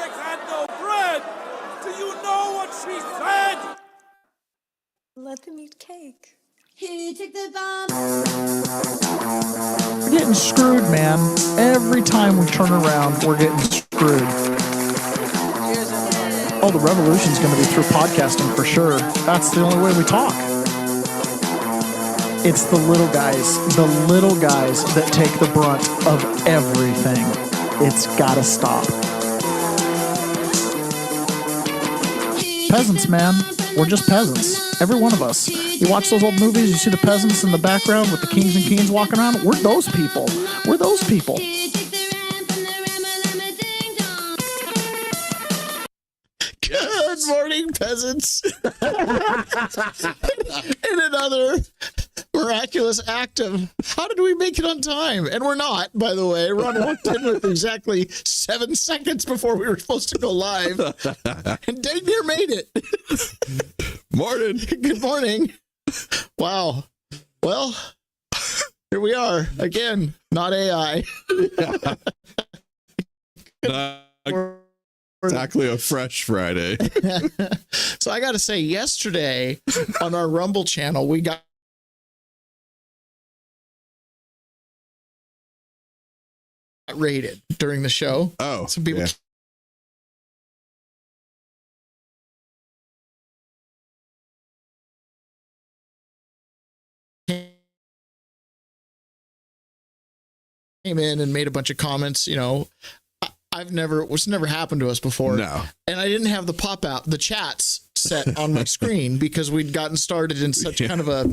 subjects had no bread. Do you know what she said? Let them eat cake. Who took the bomb? We're getting screwed, man. Every time we turn around, we're getting screwed. Oh, the revolution's going to be through podcasting for sure. That's the only way we talk. It's the little guys that take the brunt of everything. It's got to stop. Peasants, man. We're just peasants. Every one of us. You watch those old movies, you see the peasants in the background with the kings and queens walking around. We're those people. We're those people. Good morning, peasants. In another miraculous act of how did we make it on time? And we're not, by the way. Ron walked in with exactly 7 seconds before we were supposed to go live. And dang near made it. Morning. Good morning. Wow. Well, here we are again, not AI. Exactly a fresh Friday. So I got to say, yesterday on our Rumble channel, we got rated during the show. Oh, some people came in and made a bunch of comments. You know, it's never happened to us before. No. And I didn't have the chats set on my screen because we'd gotten started in such kind of a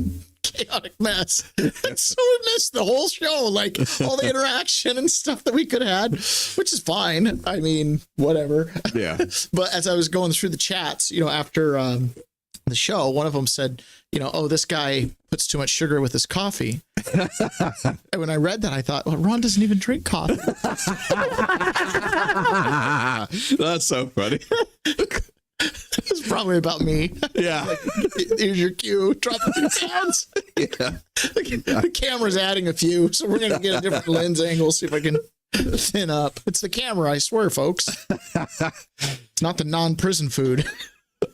chaotic mess. And so we missed the whole show, like all the interaction and stuff that we could have had, which is fine. I mean, whatever. Yeah. But as I was going through the chats, you know, after the show, one of them said, you know, oh, this guy puts too much sugar with his coffee. And when I read that, I thought, well, Ron doesn't even drink coffee. That's so funny. It's probably about me. Yeah. Like, here's your cue. Drop a few pounds. Yeah. The camera's adding a few, so we're going to get a different lens angle, see if I can thin up. It's the camera, I swear, folks. It's not the non-prison food.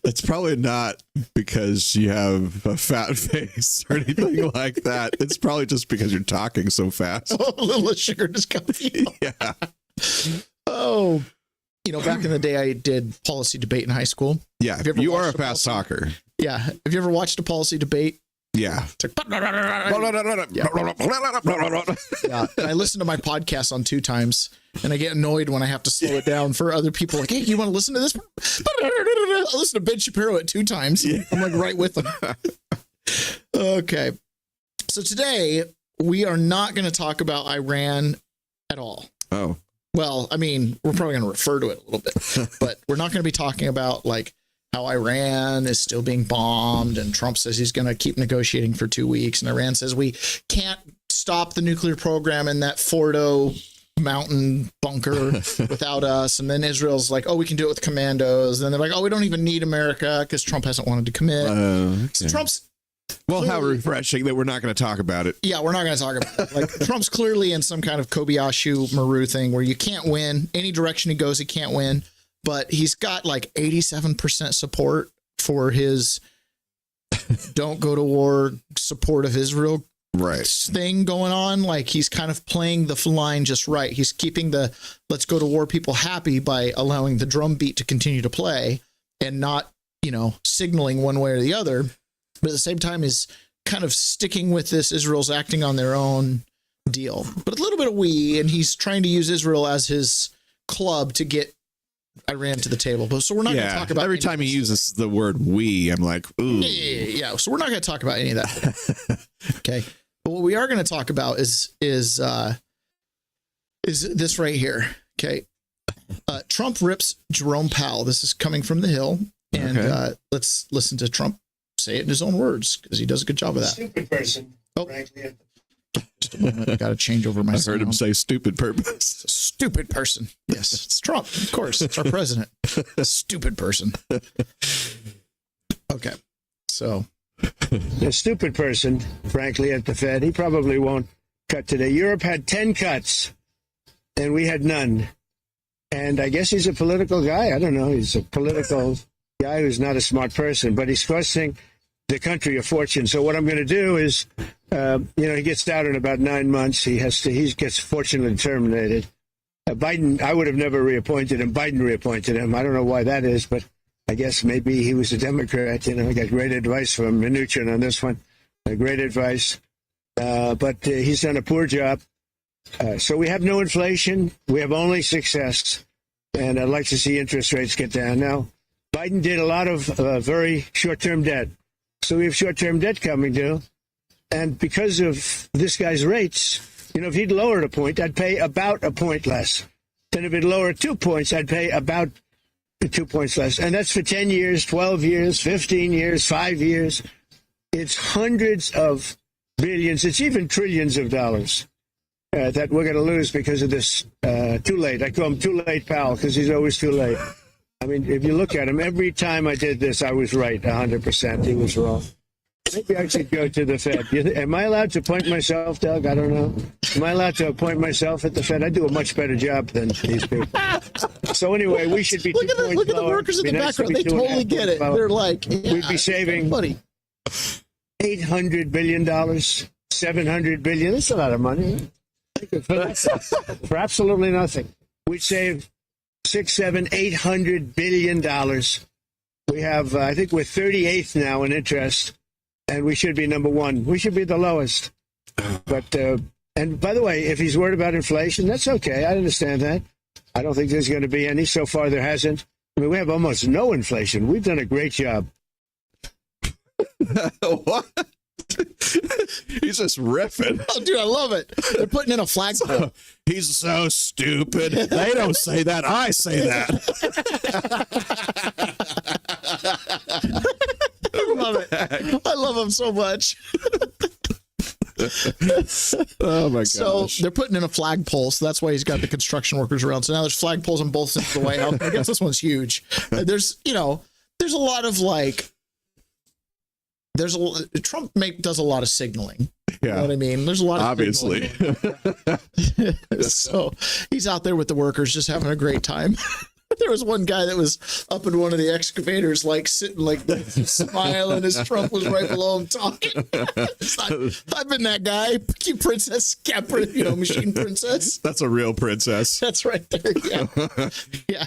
It's probably not because you have a fat face or anything like that. It's probably just because you're talking so fast. Oh, a little sugar just comes. Yeah. Oh, you know, back in the day, I did policy debate in high school. Yeah. You are a fast talker. Yeah. Have you ever watched a policy debate? Yeah. It's like, yeah. I listen to my podcast on 2 times, and I get annoyed when I have to slow it down for other people. Like, hey, you want to listen to this? I listen to Ben Shapiro at 2 times. Yeah. I'm like right with them. Okay. So today we are not going to talk about Iran at all. Oh. Well, I mean, we're probably going to refer to it a little bit, but we're not going to be talking about like how Iran is still being bombed and Trump says he's going to keep negotiating for 2 weeks. And Iran says we can't stop the nuclear program in that Fordo mountain bunker without us. And then Israel's like, oh, we can do it with commandos. And then they're like, oh, we don't even need America because Trump hasn't wanted to commit. Okay. So Trump's well, how refreshing that we're not going to talk about it. Yeah, we're not going to talk about it. Like Trump's clearly in some kind of Kobayashi Maru thing where you can't win. Any direction he goes, he can't win. But he's got like 87% support for his don't go to war support of Israel thing going on. Like he's kind of playing the line just right. He's keeping the let's go to war people happy by allowing the drum beat to continue to play and not, you know, signaling one way or the other. But at the same time is kind of sticking with this Israel's acting on their own deal. But a little bit of and he's trying to use Israel as his club to get Iran to the table. So we're not going to talk about every time he uses the word we, I'm like, ooh. Yeah. So we're not going to talk about any of that. Okay. But what we are going to talk about is this right here. Okay. Trump rips Jerome Powell. This is coming from the Hill. And let's listen to Trump say it in his own words because he does a good job of that. Stupid person. Oh, frankly. Just a moment. I got to change over my I heard him say stupid purpose. Stupid person. Yes, it's Trump. Of course, it's our president. Stupid person. Okay, so a stupid person, frankly, at the Fed. He probably won't cut today. Europe had 10 cuts, and we had none. And I guess he's a political guy. I don't know. He's a political guy who's not a smart person, but he's costing the country a fortune. So what I'm going to do is, he gets out in about 9 months. He gets fortunately terminated. Biden, I would have never reappointed him. Biden reappointed him. I don't know why that is, but I guess maybe he was a Democrat. I got great advice from Mnuchin on this one. Great advice. But he's done a poor job. So we have no inflation. We have only success. And I'd like to see interest rates get down. Now, Biden did a lot of very short-term debt. So we have short-term debt coming due. And because of this guy's rates, if he'd lowered a point, I'd pay about a point less. Then if he'd lowered 2 points, I'd pay about 2 points less. And that's for 10 years, 12 years, 15 years, 5 years. It's hundreds of billions. It's even trillions of dollars that we're going to lose because of this too late. I call him Too Late Powell because he's always too late. I mean, if you look at him, every time I did this, I was right 100%. He was wrong. Maybe I should go to the Fed. Am I allowed to appoint myself, Doug? I don't know. Am I allowed to appoint myself at the Fed? I do a much better job than these people. So anyway, we should be look at the workers in the background. They totally get it. They're like, we'd be saving money. $800 billion, $700 billion. That's a lot of money. For absolutely nothing. We'd save $600, $700, $800 billion. We have, I think we're 38th now in interest, and we should be number one. We should be the lowest. But, and by the way, if he's worried about inflation, that's okay. I understand that. I don't think there's going to be any. So far, there hasn't. I mean, we have almost no inflation. We've done a great job. What? He's just riffing. Oh, dude, I love it. They're putting in a flagpole. He's so stupid. They don't say that. I say that. I love it. I love him so much. Oh my gosh. So they're putting in a flagpole, so that's why he's got the construction workers around. So now there's flagpoles on both sides of the White House. I guess this one's huge. There's a lot of like. Trump does a lot of signaling. Yeah. You know what I mean? There's a lot of obviously. So he's out there with the workers just having a great time. There was one guy that was up in one of the excavators, like sitting like smiling as Trump was right below him talking. I've been that guy, Princess Capra, machine princess. That's a real princess. That's right there. Yeah. Yeah.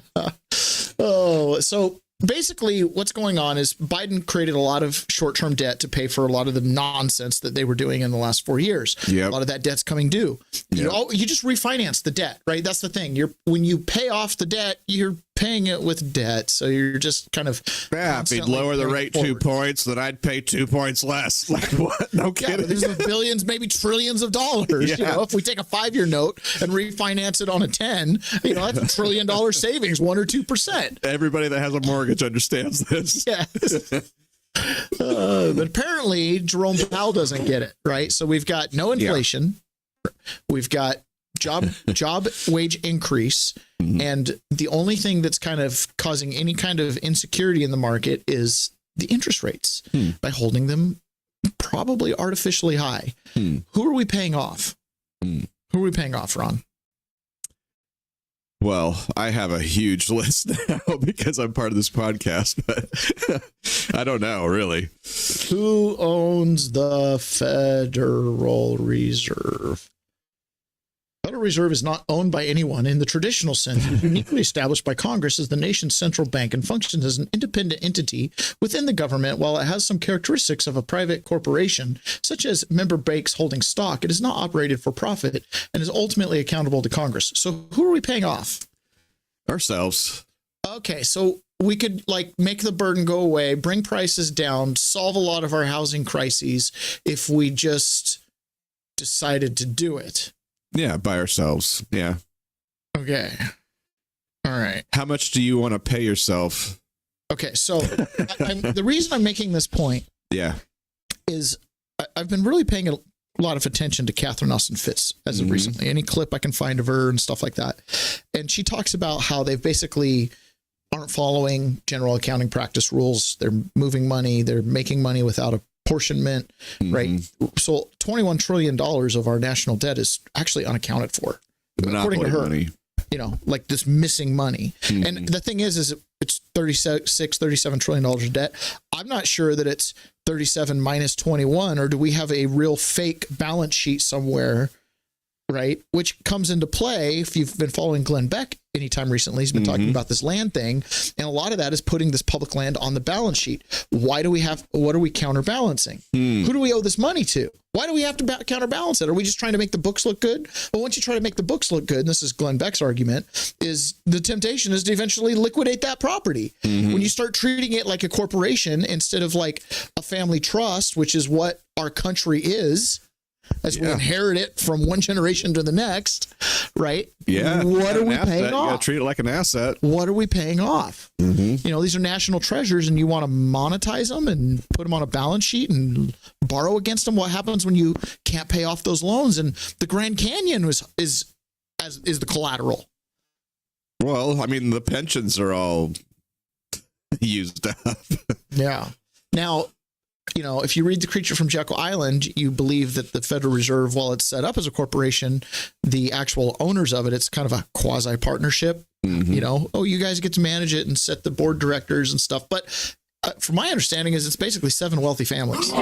Oh, so basically what's going on is Biden created a lot of short-term debt to pay for a lot of the nonsense that they were doing in the last 4 years. Yep. A lot of that debt's coming due. Yep. You just refinance the debt, right? That's the thing. When you pay off the debt, you're paying it with debt. So you're just kind of if he'd lower the rate forward 2 points, then I'd pay 2 points less. Like what? No kidding. There's billions, maybe trillions of dollars. Yeah. If we take a 5-year note and refinance it on a 10, that's $1 trillion savings, 1 or 2%. Everybody that has a mortgage understands this. Yeah. But apparently Jerome Powell doesn't get it, right? So we've got no inflation. Yeah. We've got job wage increase. Mm-hmm. And the only thing that's kind of causing any kind of insecurity in the market is the interest rates by holding them probably artificially high. Who are we paying off? Who are we paying off, Ron? Well, I have a huge list now because I'm part of this podcast, but I don't know, really. Who owns the Federal Reserve? Federal Reserve is not owned by anyone in the traditional sense. It is uniquely established by Congress as the nation's central bank and functions as an independent entity within the government. While it has some characteristics of a private corporation, such as member banks holding stock, it is not operated for profit and is ultimately accountable to Congress. So who are we paying off? Ourselves. Okay, so we could make the burden go away, bring prices down, solve a lot of our housing crises if we just decided to do it. Yeah, by ourselves. Yeah. Okay. All right. How much do you want to pay yourself? Okay, so the reason I'm making this point is I've been really paying a lot of attention to Catherine Austin Fitts as of recently. Any clip I can find of her and stuff like that. And she talks about how they basically aren't following general accounting practice rules. They're moving money. They're making money without apportionment, right? So $21 trillion of our national debt is actually unaccounted for. Monopoly according to her. Money. like this missing money. And the thing is it's 37 trillion dollars of debt. I'm not sure that it's 37 minus 21, or do we have a real fake balance sheet somewhere, right? Which comes into play if you've been following Glenn Beck anytime recently. He's been talking about this land thing, and a lot of that is putting this public land on the balance sheet. What are we counterbalancing? Who do we owe this money to? Why do we have to counterbalance it? Are we just trying to make the books look good? Well, once you try to make the books look good, and this is Glenn Beck's argument, is the temptation is to eventually liquidate that property. When you start treating it like a corporation instead of like a family trust, which is what our country is, as we inherit it from one generation to the next, right? Yeah. What are we paying You off? gotta treat it like an asset. What are we paying off? These are national treasures, and you want to monetize them and put them on a balance sheet and borrow against them. What happens when you can't pay off those loans? And the Grand Canyon is the collateral. Well, I mean, the pensions are all used up. Yeah. Now, if you read The Creature from Jekyll Island, you believe that the Federal Reserve, while it's set up as a corporation, the actual owners of it, it's kind of a quasi partnership. You guys get to manage it and set the board directors and stuff. But from my understanding is it's basically 7 wealthy families,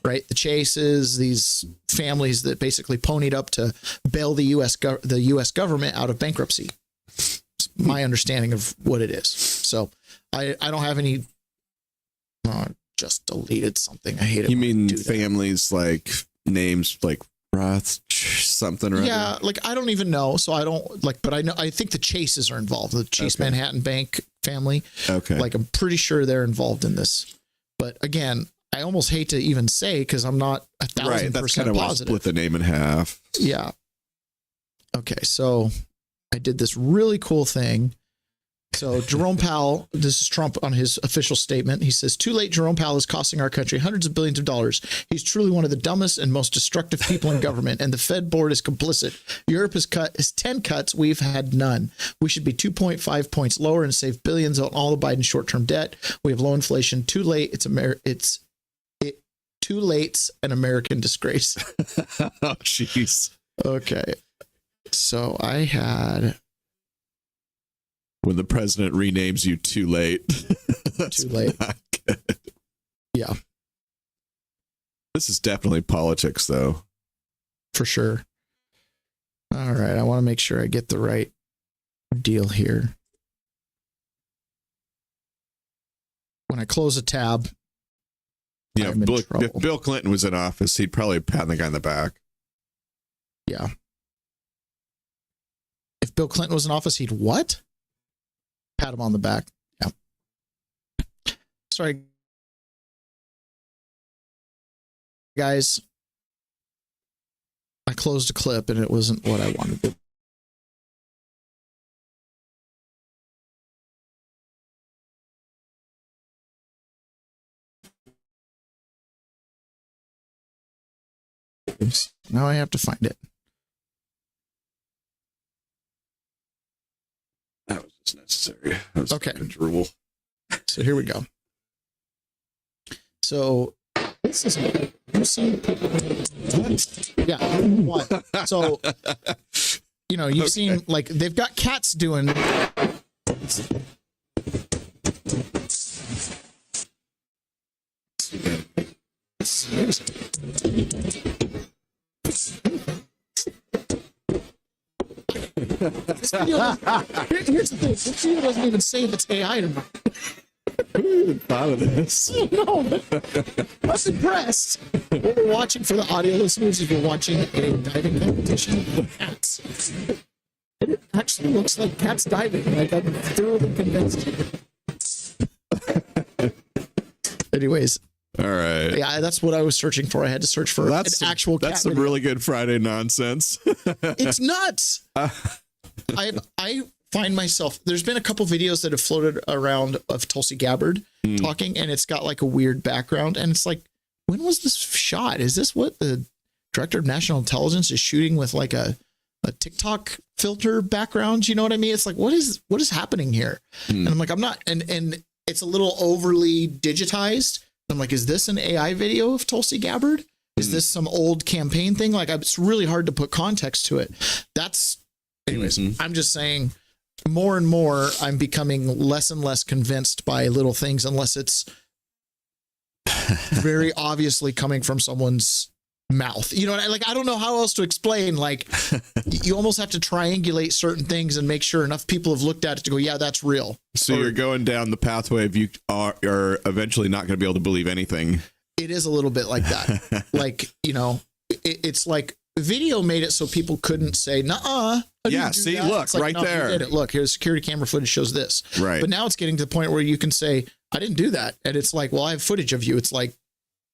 right? The Chases, these families that basically ponied up to bail the U.S. government out of bankruptcy. It's my understanding of what it is. So I don't have any... just deleted something. I hate it. You mean families like names like Roth something or other? Yeah, like I don't even know. So I don't like, but I think the Chases are involved. The Chase Manhattan Bank family. Okay. Like I'm pretty sure they're involved in this. But again, I almost hate to even say because I'm not 1,000% right, that's kind of positive. Split the name in half. Yeah. Okay, so I did this really cool thing. So Jerome Powell, this is Trump on his official statement. He says, too late, Jerome Powell is costing our country hundreds of billions of dollars. He's truly one of the dumbest and most destructive people in government, and the Fed board is complicit. Europe has cut his 10 cuts. We've had none. We should be 2.5 points lower and save billions on all the Biden short-term debt. We have low inflation. Too late. Too late's an American disgrace. Oh, jeez. Okay. So I had... When the president renames you too late. Too late. Yeah. This is definitely politics, though. For sure. All right. I want to make sure I get the right deal here. When I close a tab, if Bill Clinton was in office, he'd probably pat the guy in the back. Yeah. If Bill Clinton was in office, he'd what? Pat him on the back. Yeah. Sorry, guys. I closed a clip and it wasn't what I wanted to. Now I have to find it. That was just necessary. That was okay. Drool. So here we go. So this is what? So you've seen like they've got cats doing. Here's the thing. This video doesn't even say if it's AI or not. Who even thought of this? No, but I was impressed. What we're watching for the audio listeners is we're watching a diving competition with cats. It actually looks like cats diving. Like I'm thoroughly convinced. Anyways. All right. Yeah, that's what I was searching for. I had to search for an actual cat. That's some video. really good Friday nonsense. It's nuts. I find myself, there's been a couple videos that have floated around of Tulsi Gabbard talking, and it's got like a weird background. And it's like, when was this shot? Is this what the director of national intelligence is shooting with like a TikTok filter background? You know what I mean? It's like, what is happening here? And I'm like, I'm not, and it's a little overly digitized. I'm like, is this an AI video of Tulsi Gabbard? Is this some old campaign thing? Like, it's really hard to put context to it. That's anyways, I'm just saying more and more I'm becoming less and less convinced by little things unless it's very obviously coming from someone's mouth. You know, like, I don't know how else to explain. Like, you almost have to triangulate certain things and make sure enough people have looked at it to go, yeah, that's real. So you're going down the pathway of you are eventually not going to be able to believe anything. It is a little bit like that. Like, you know, it's like video made it so people couldn't say, nuh-uh. Yeah, see, look, it's like, right no, there. You did it. Look, here's security camera footage shows this. Right. But now it's getting to the point where you can say, I didn't do that. And it's like, well, I have footage of you. It's like,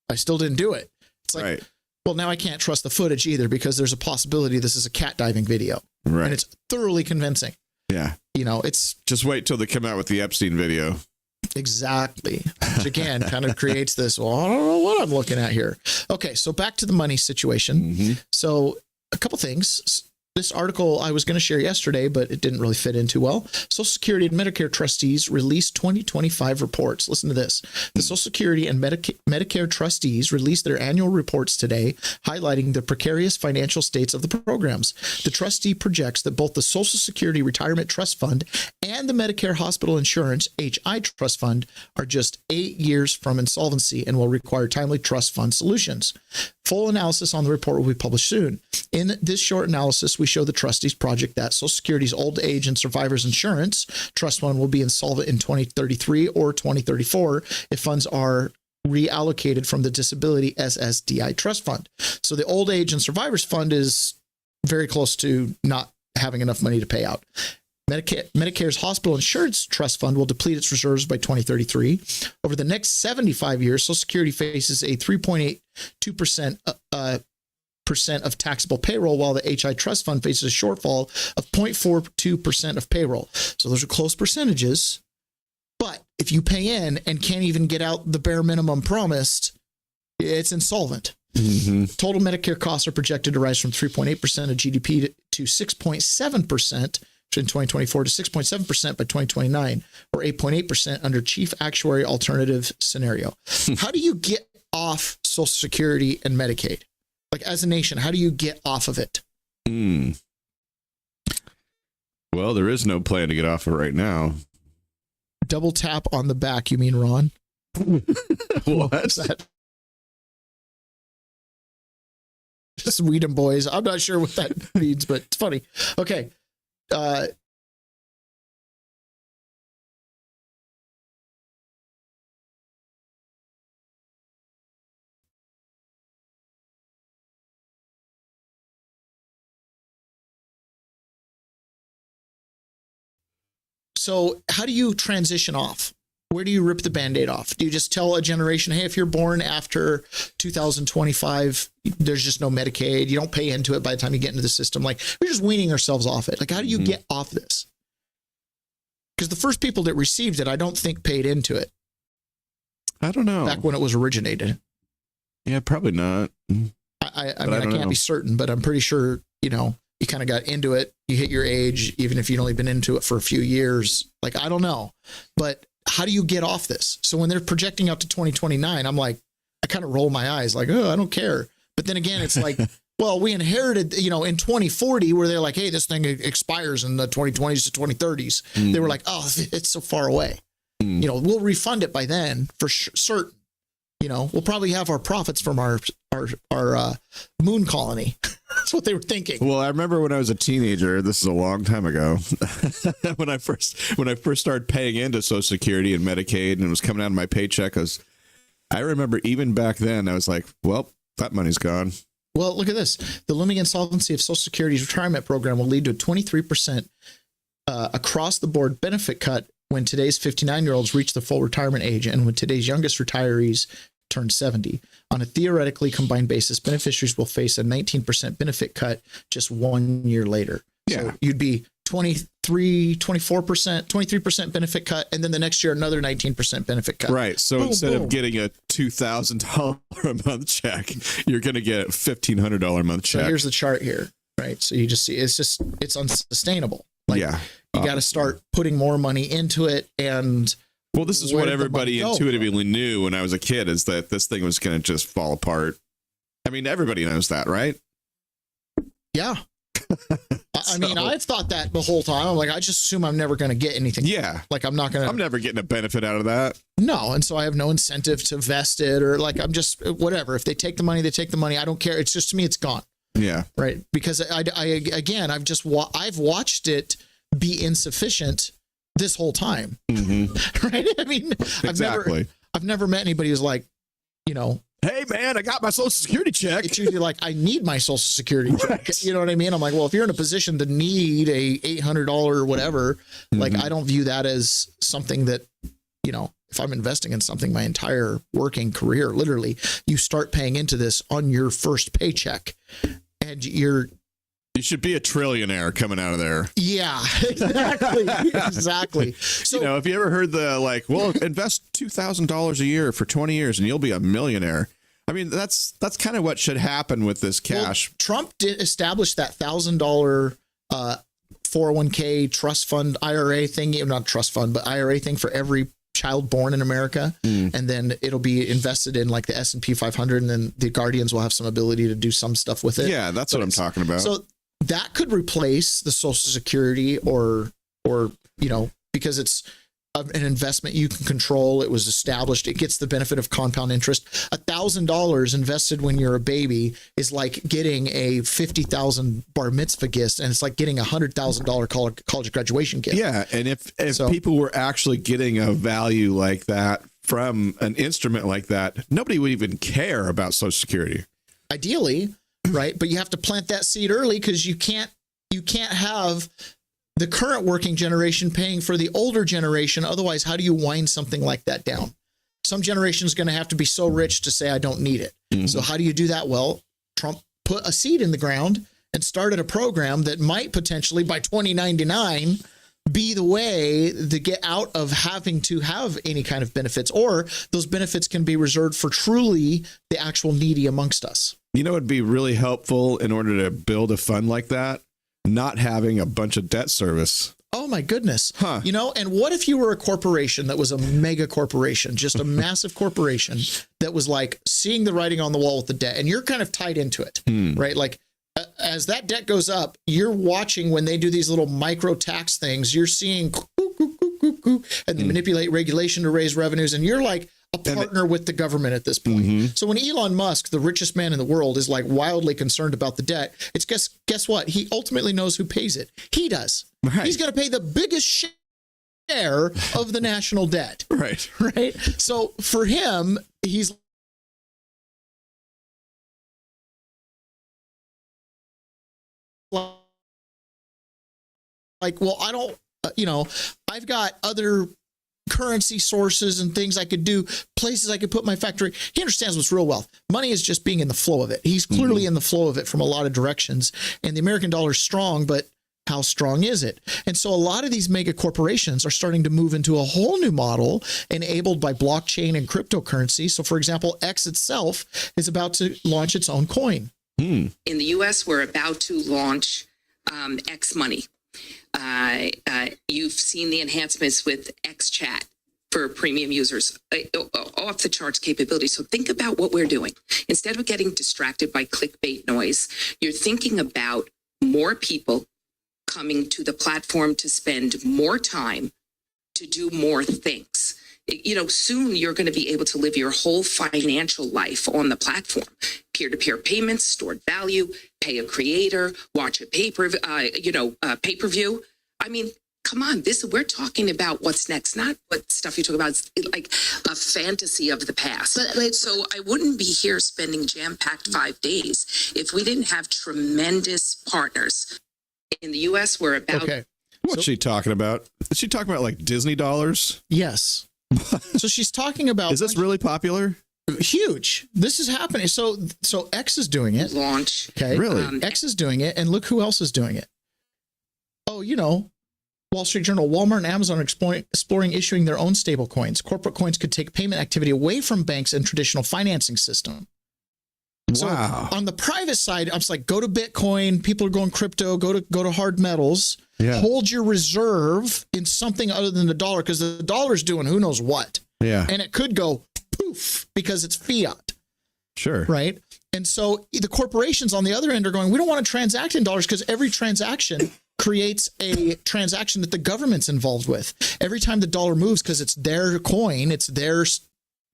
I still didn't do it. It's like, right. Well, now I can't trust the footage either because there's a possibility this is a cat diving video. Right. And it's thoroughly convincing. Yeah. You know, it's just wait till they come out with the Epstein video. Exactly. Which again kind of creates this, well, I don't know what I'm looking at here. Okay, so back to the money situation. So a couple things. This article I was going to share yesterday, but it didn't really fit in too well. Social Security and Medicare trustees released 2025 reports. Listen to this. The Social Security and Medicare trustees released their annual reports today, highlighting the precarious financial states of the programs. The trustee projects that both the Social Security Retirement Trust Fund and the Medicare Hospital Insurance HI Trust Fund are just 8 years from insolvency and will require timely trust fund solutions. Full analysis on the report will be published soon. In this short analysis, we show the trustees project that Social Security's Old Age and Survivors Insurance Trust Fund will be insolvent in 2033 or 2034 if funds are reallocated from the Disability SSDI Trust Fund. So the Old Age and Survivors Fund is very close to not having enough money to pay out. Medicare's Hospital Insurance Trust Fund will deplete its reserves by 2033. Over the next 75 years, Social Security faces a 3.82% of taxable payroll, while the HI Trust Fund faces a shortfall of 0.42% of payroll. So those are close percentages. But if you pay in and can't even get out the bare minimum promised, it's insolvent. Total Medicare costs are projected to rise from 3.8% of GDP to 6.7% in 2024 to 6.7% by 2029, or 8.8% under Chief Actuary Alternative Scenario. How do you get off Social Security and Medicaid? Like, as a nation, how do you get off of it? Well, there is no plan to get off it right now. Double tap on the back, you mean, Ron? What's that? Sweden boys. I'm not sure what that means, but it's funny. Okay. So how do you transition off? Where do you rip the Band-Aid off? Do you just tell a generation, hey, if you're born after 2025, there's just no Medicaid. You don't pay into it by the time you get into the system. Like, we're just weaning ourselves off it. Like, how do you get off this? Because the first people that received it, I don't think paid into it. I don't know. Back when it was originated. Yeah, probably not. I mean, I can't be certain, but I'm pretty sure, you know, you kind of got into it. You hit your age, even if you'd only been into it for a few years. Like, I don't know. But how do you get off this? So when they're projecting out to 2029, I'm like, I kind of roll my eyes like, oh, I don't care. But then again, it's like, well, we inherited, you know, in 2040 where they're like, hey, this thing expires in the 2020s to 2030s. They were like, oh, it's so far away. You know, we'll refund it by then for certain. You know, we'll probably have our profits from our moon colony. That's what they were thinking. Well, I remember when I was a teenager, this is a long time ago, when I first started paying into Social Security and Medicaid and it was coming out of my paycheck, I remember even back then I was like, well, that money's gone. Well, look at this. The looming insolvency of Social Security's retirement program will lead to a 23% across the board benefit cut when today's 59-year-olds reach the full retirement age and when today's youngest retirees turn 70. On a theoretically combined basis, beneficiaries will face a 19% benefit cut just 1 year later. Yeah. So you'd be 23% benefit cut, and then the next year another 19% benefit cut. Right. So instead of getting a $2,000 a month check, you're going to get a $1,500 a month check. So here's the chart here, right? So you just see it's unsustainable. Like, yeah. You got to start putting more money into it. And well, this is what everybody intuitively knew when I was a kid, is that this thing was going to just fall apart. I mean, everybody knows that, right? Yeah. I mean, I've thought that the whole time. I'm like, I just assume I'm never going to get anything. Yeah. Like, I'm never getting a benefit out of that. No. And so I have no incentive to vest it, or like, I'm just, whatever. If they take the money, they take the money. I don't care. It's just, to me, it's gone. Yeah. Right. Because again, I've watched it be insufficient this whole time. Mm-hmm. Right. I mean, Exactly. I've never met anybody who's like, hey man, I got my Social Security check. It's usually like, I need my Social Security check. Right. You know what I mean? I'm like, well, if you're in a position to need a $800 or whatever, like, I don't view that as something that, if I'm investing in something my entire working career, literally, you start paying into this on your first paycheck, and you should be a trillionaire coming out of there. Yeah, exactly. So, have you ever heard invest $2,000 a year for 20 years and you'll be a millionaire? I mean, that's kind of what should happen with this cash. Well, Trump did establish that $1,000 401k trust fund IRA thing, not trust fund, but IRA thing for every child born in America. And then it'll be invested in like the S&P 500, and then the Guardians will have some ability to do some stuff with it. Yeah, that's what I'm talking about. So that could replace the Social Security or because it's an investment you can control. It was established. It gets the benefit of compound interest. $1,000 invested when you're a baby is like getting a $50,000 bar mitzvah gift, and it's like getting $100,000 college graduation gift. Yeah, and if people were actually getting a value like that from an instrument like that, nobody would even care about Social Security. Ideally, right? But you have to plant that seed early, because you can't have the current working generation paying for the older generation. Otherwise, how do you wind something like that down? Some generation is going to have to be so rich to say, I don't need it. So how do you do that? Well, Trump put a seed in the ground and started a program that might potentially, by 2099, be the way to get out of having to have any kind of benefits, or those benefits can be reserved for truly the actual needy amongst us. It would be really helpful in order to build a fund like that, not having a bunch of debt service. Oh my goodness. And what if you were a corporation that was a mega corporation, just a massive corporation that was like seeing the writing on the wall with the debt, and you're kind of tied into it, right? Like, as that debt goes up, you're watching when they do these little micro tax things, you're seeing and they manipulate regulation to raise revenues, and you're like a partner with the government at this point. So when Elon Musk, the richest man in the world, is like wildly concerned about the debt, it's guess what? He ultimately knows who pays it. He does. Right. He's going to pay the biggest share of the national debt. Right. Right. So for him, he's like, well, I don't, I've got other currency sources and things I could do, places I could put my factory. He understands what's real wealth. Money is just being in the flow of it. He's clearly in the flow of it from a lot of directions. And the American dollar is strong, but how strong is it? And so a lot of these mega corporations are starting to move into a whole new model enabled by blockchain and cryptocurrency. So for example, X itself is about to launch its own coin. In the U.S., we're about to launch X Money. You've seen the enhancements with X Chat for premium users, off the charts capability. So think about what we're doing. Instead of getting distracted by clickbait noise, you're thinking about more people coming to the platform to spend more time to do more things. Soon you're going to be able to live your whole financial life on the platform. Peer-to-peer payments, stored value, pay a creator, watch a pay-per-view. I mean, come on, we're talking about what's next, not what stuff you talk about. It's like a fantasy of the past. So I wouldn't be here spending jam-packed 5 days if we didn't have tremendous partners. In the U.S., we're about... Okay. What's she talking about? Is she talking about like Disney dollars? Yes. So she's talking about... Is this really popular? Huge. This is happening. So X is doing it. Launch. Okay. Really? X is doing it. And look who else is doing it. Oh, Wall Street Journal, Walmart and Amazon are exploring issuing their own stable coins. Corporate coins could take payment activity away from banks and traditional financing system. Wow. So on the private side, I'm just like, go to Bitcoin. People are going crypto. Go to hard metals. Yeah. Hold your reserve in something other than the dollar, because the dollar's doing who knows what. Yeah. And it could go poof because it's fiat. Sure. Right. And so the corporations on the other end are going, we don't want to transact in dollars because every transaction creates a transaction that the government's involved with. Every time the dollar moves, because it's their coin, it's their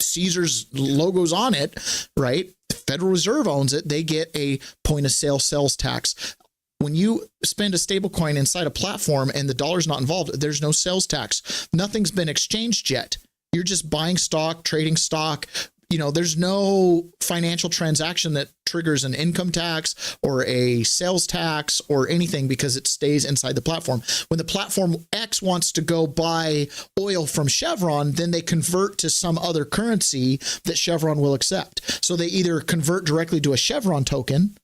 Caesar's logos on it, right? The Federal Reserve owns it. They get a point of sale sales tax. When you spend a stable coin inside a platform and the dollar's not involved, there's no sales tax. Nothing's been exchanged yet. You're just buying stock, trading stock. There's no financial transaction that triggers an income tax or a sales tax or anything because it stays inside the platform. When the platform X wants to go buy oil from Chevron, then they convert to some other currency that Chevron will accept. So they either convert directly to a Chevron token,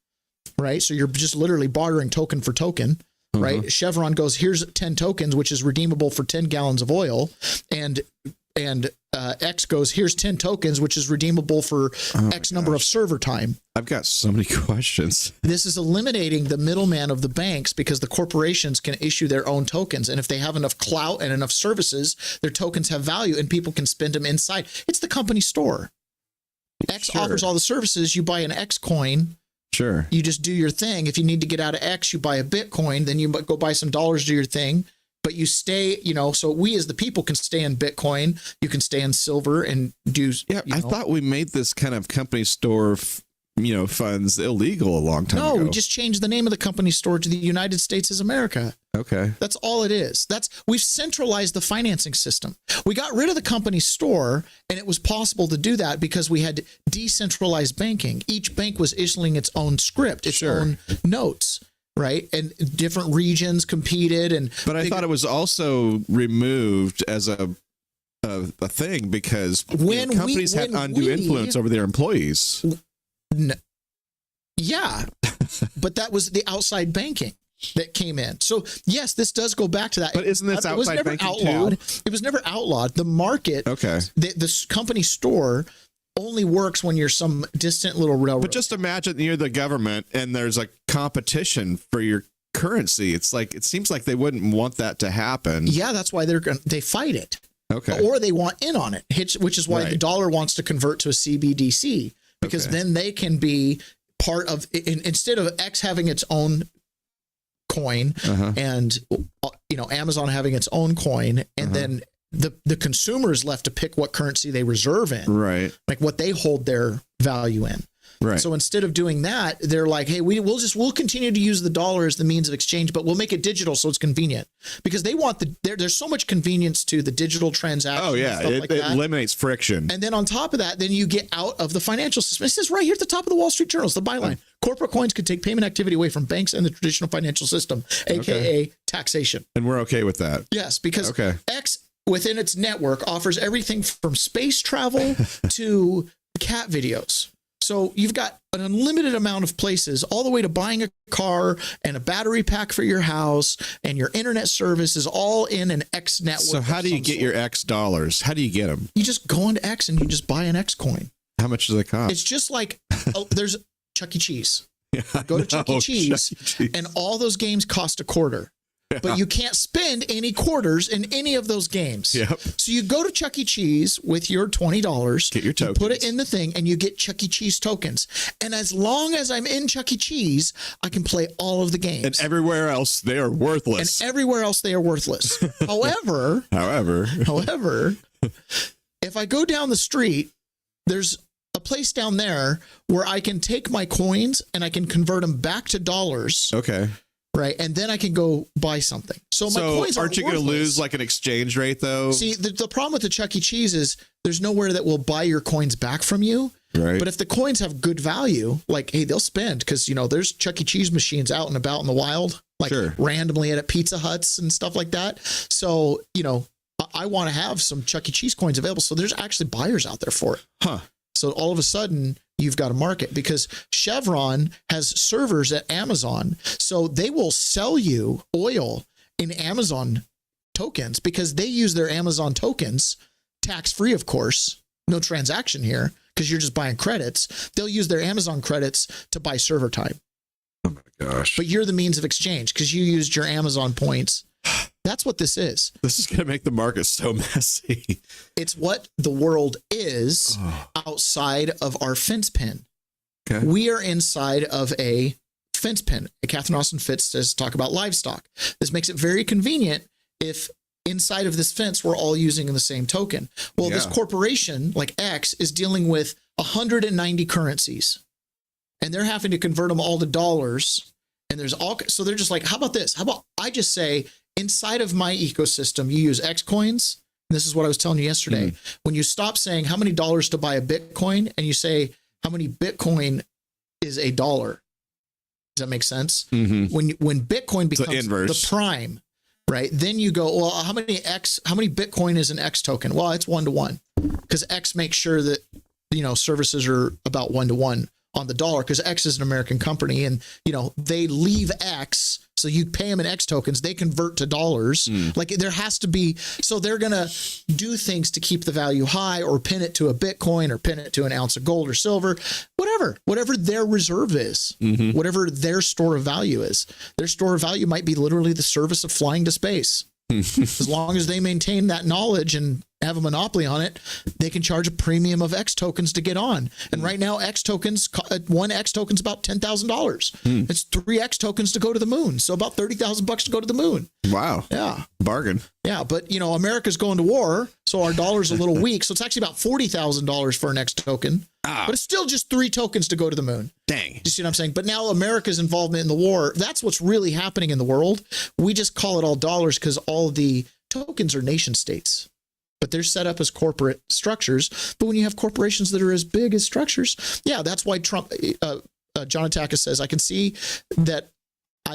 right? So you're just literally bartering token for token, right? Chevron goes, here's 10 tokens, which is redeemable for 10 gallons of oil. And X goes, here's 10 tokens, which is redeemable for X number of server time. I've got so many questions. This is eliminating the middleman of the banks because the corporations can issue their own tokens. And if they have enough clout and enough services, their tokens have value and people can spend them inside. It's the company store. X offers all the services. You buy an X coin. Sure. You just do your thing. If you need to get out of X, you buy a Bitcoin. Then you go buy some dollars, do your thing. But you stay, so we as the people can stay in Bitcoin. You can stay in silver and do. Yeah, I thought we made this kind of company store, funds illegal a long time ago. No, we just changed the name of the company store to the United States as America. Okay. That's all it is. We've centralized the financing system. We got rid of the company store, and it was possible to do that because we had decentralized banking. Each bank was issuing its own script, its own notes. Right. And different regions competed. But I thought it was also removed as a thing because companies had undue influence over their employees. Yeah. But that was the outside banking that came in. So, yes, this does go back to that. But isn't this outside banking outlawed. too? It was never outlawed. The market, this company store only works when you're some distant little railroad. But just imagine you're the government and there's a competition for your currency. It seems like they wouldn't want that to happen. Yeah, that's why they fight it. Okay. Or they want in on it, which is why the dollar wants to convert to a CBDC because then they can be part of instead of X having its own coin and Amazon having its own coin and then the consumer is left to pick what currency they reserve in, right? Like what they hold their value in, right? So instead of doing that, they're like, "Hey, we'll continue to use the dollar as the means of exchange, but we'll make it digital so it's convenient." Because they want there's so much convenience to the digital transaction. Oh yeah, it eliminates friction. And then on top of that, then you get out of the financial system. It says right here at the top of the Wall Street Journal, it's the byline: corporate coins could take payment activity away from banks and the traditional financial system, aka taxation. And we're okay with that. Yes, because X within its network offers everything from space travel to cat videos. So you've got an unlimited amount of places all the way to buying a car and a battery pack for your house and your internet service is all in an X network. So how do you get your X dollars? How do you get them? You just go into X and you just buy an X coin. How much does it cost? It's just like there's Chuck E. Cheese. Go to Chuck E. Cheese and all those games cost $0.25. But you can't spend any quarters in any of those games. Yep. So you go to Chuck E. Cheese with your $20, get your tokens, put it in the thing, and you get Chuck E. Cheese tokens. And as long as I'm in Chuck E. Cheese, I can play all of the games. And everywhere else, they are worthless. However, if I go down the street, there's a place down there where I can take my coins and I can convert them back to dollars. Okay. Right. And then I can go buy something. So my coins aren't you going to lose like an exchange rate, though? See, the problem with the Chuck E. Cheese is there's nowhere that will buy your coins back from you. Right. But if the coins have good value, like, hey, they'll spend because, there's Chuck E. Cheese machines out and about in the wild, like randomly at Pizza Huts and stuff like that. So, I want to have some Chuck E. Cheese coins available. So there's actually buyers out there for it. Huh. So all of a sudden, you've got a market because Chevron has servers at Amazon. So they will sell you oil in Amazon tokens because they use their Amazon tokens, tax-free, of course, no transaction here because you're just buying credits. They'll use their Amazon credits to buy server time. Oh, my gosh. But you're the means of exchange because you used your Amazon points. That's what this is. This is going to make the market so messy. It's what the world is outside of our fence pin. Okay. We are inside of a fence pen. Catherine Austin Fitts says talk about livestock. This makes it very convenient if inside of this fence we're all using the same token. Well, this corporation like X is dealing with 190 currencies, and they're having to convert them all to dollars. And there's all, so they're just like, how about this? How about I just say inside of my ecosystem, you use X coins. And this is what I was telling you yesterday. When you stop saying how many dollars to buy a Bitcoin and you say how many Bitcoin is a dollar. Does that make sense? When Bitcoin becomes the prime, right? Then you go, well, how many Bitcoin is an X token? Well, it's 1-to-1 because X makes sure that, services are about 1-to-1 on the dollar because X is an American company and, they leave X. So you pay them in X tokens, they convert to dollars. Like there has to be, so they're going to do things to keep the value high or pin it to a Bitcoin or pin it to an ounce of gold or silver, whatever their reserve is, whatever their store of value is. Their store of value might be literally the service of flying to space. As long as they maintain that knowledge and have a monopoly on it, they can charge a premium of X tokens to get on. And right now, X tokens, one X token is about $10,000. It's 3 X tokens to go to the moon. So about $30,000 to go to the moon. Wow. Yeah. Bargain. Yeah. But, America's going to war. So our dollar's a little weak. So it's actually about $40,000 for an X token. But it's still just 3 tokens to go to the moon. Dang. You see what I'm saying? But now America's involvement in the war, that's what's really happening in the world. We just call it all dollars because all the tokens are nation states. But they're set up as corporate structures. But when you have corporations that are as big as structures, that's why Trump, John Atakis says, I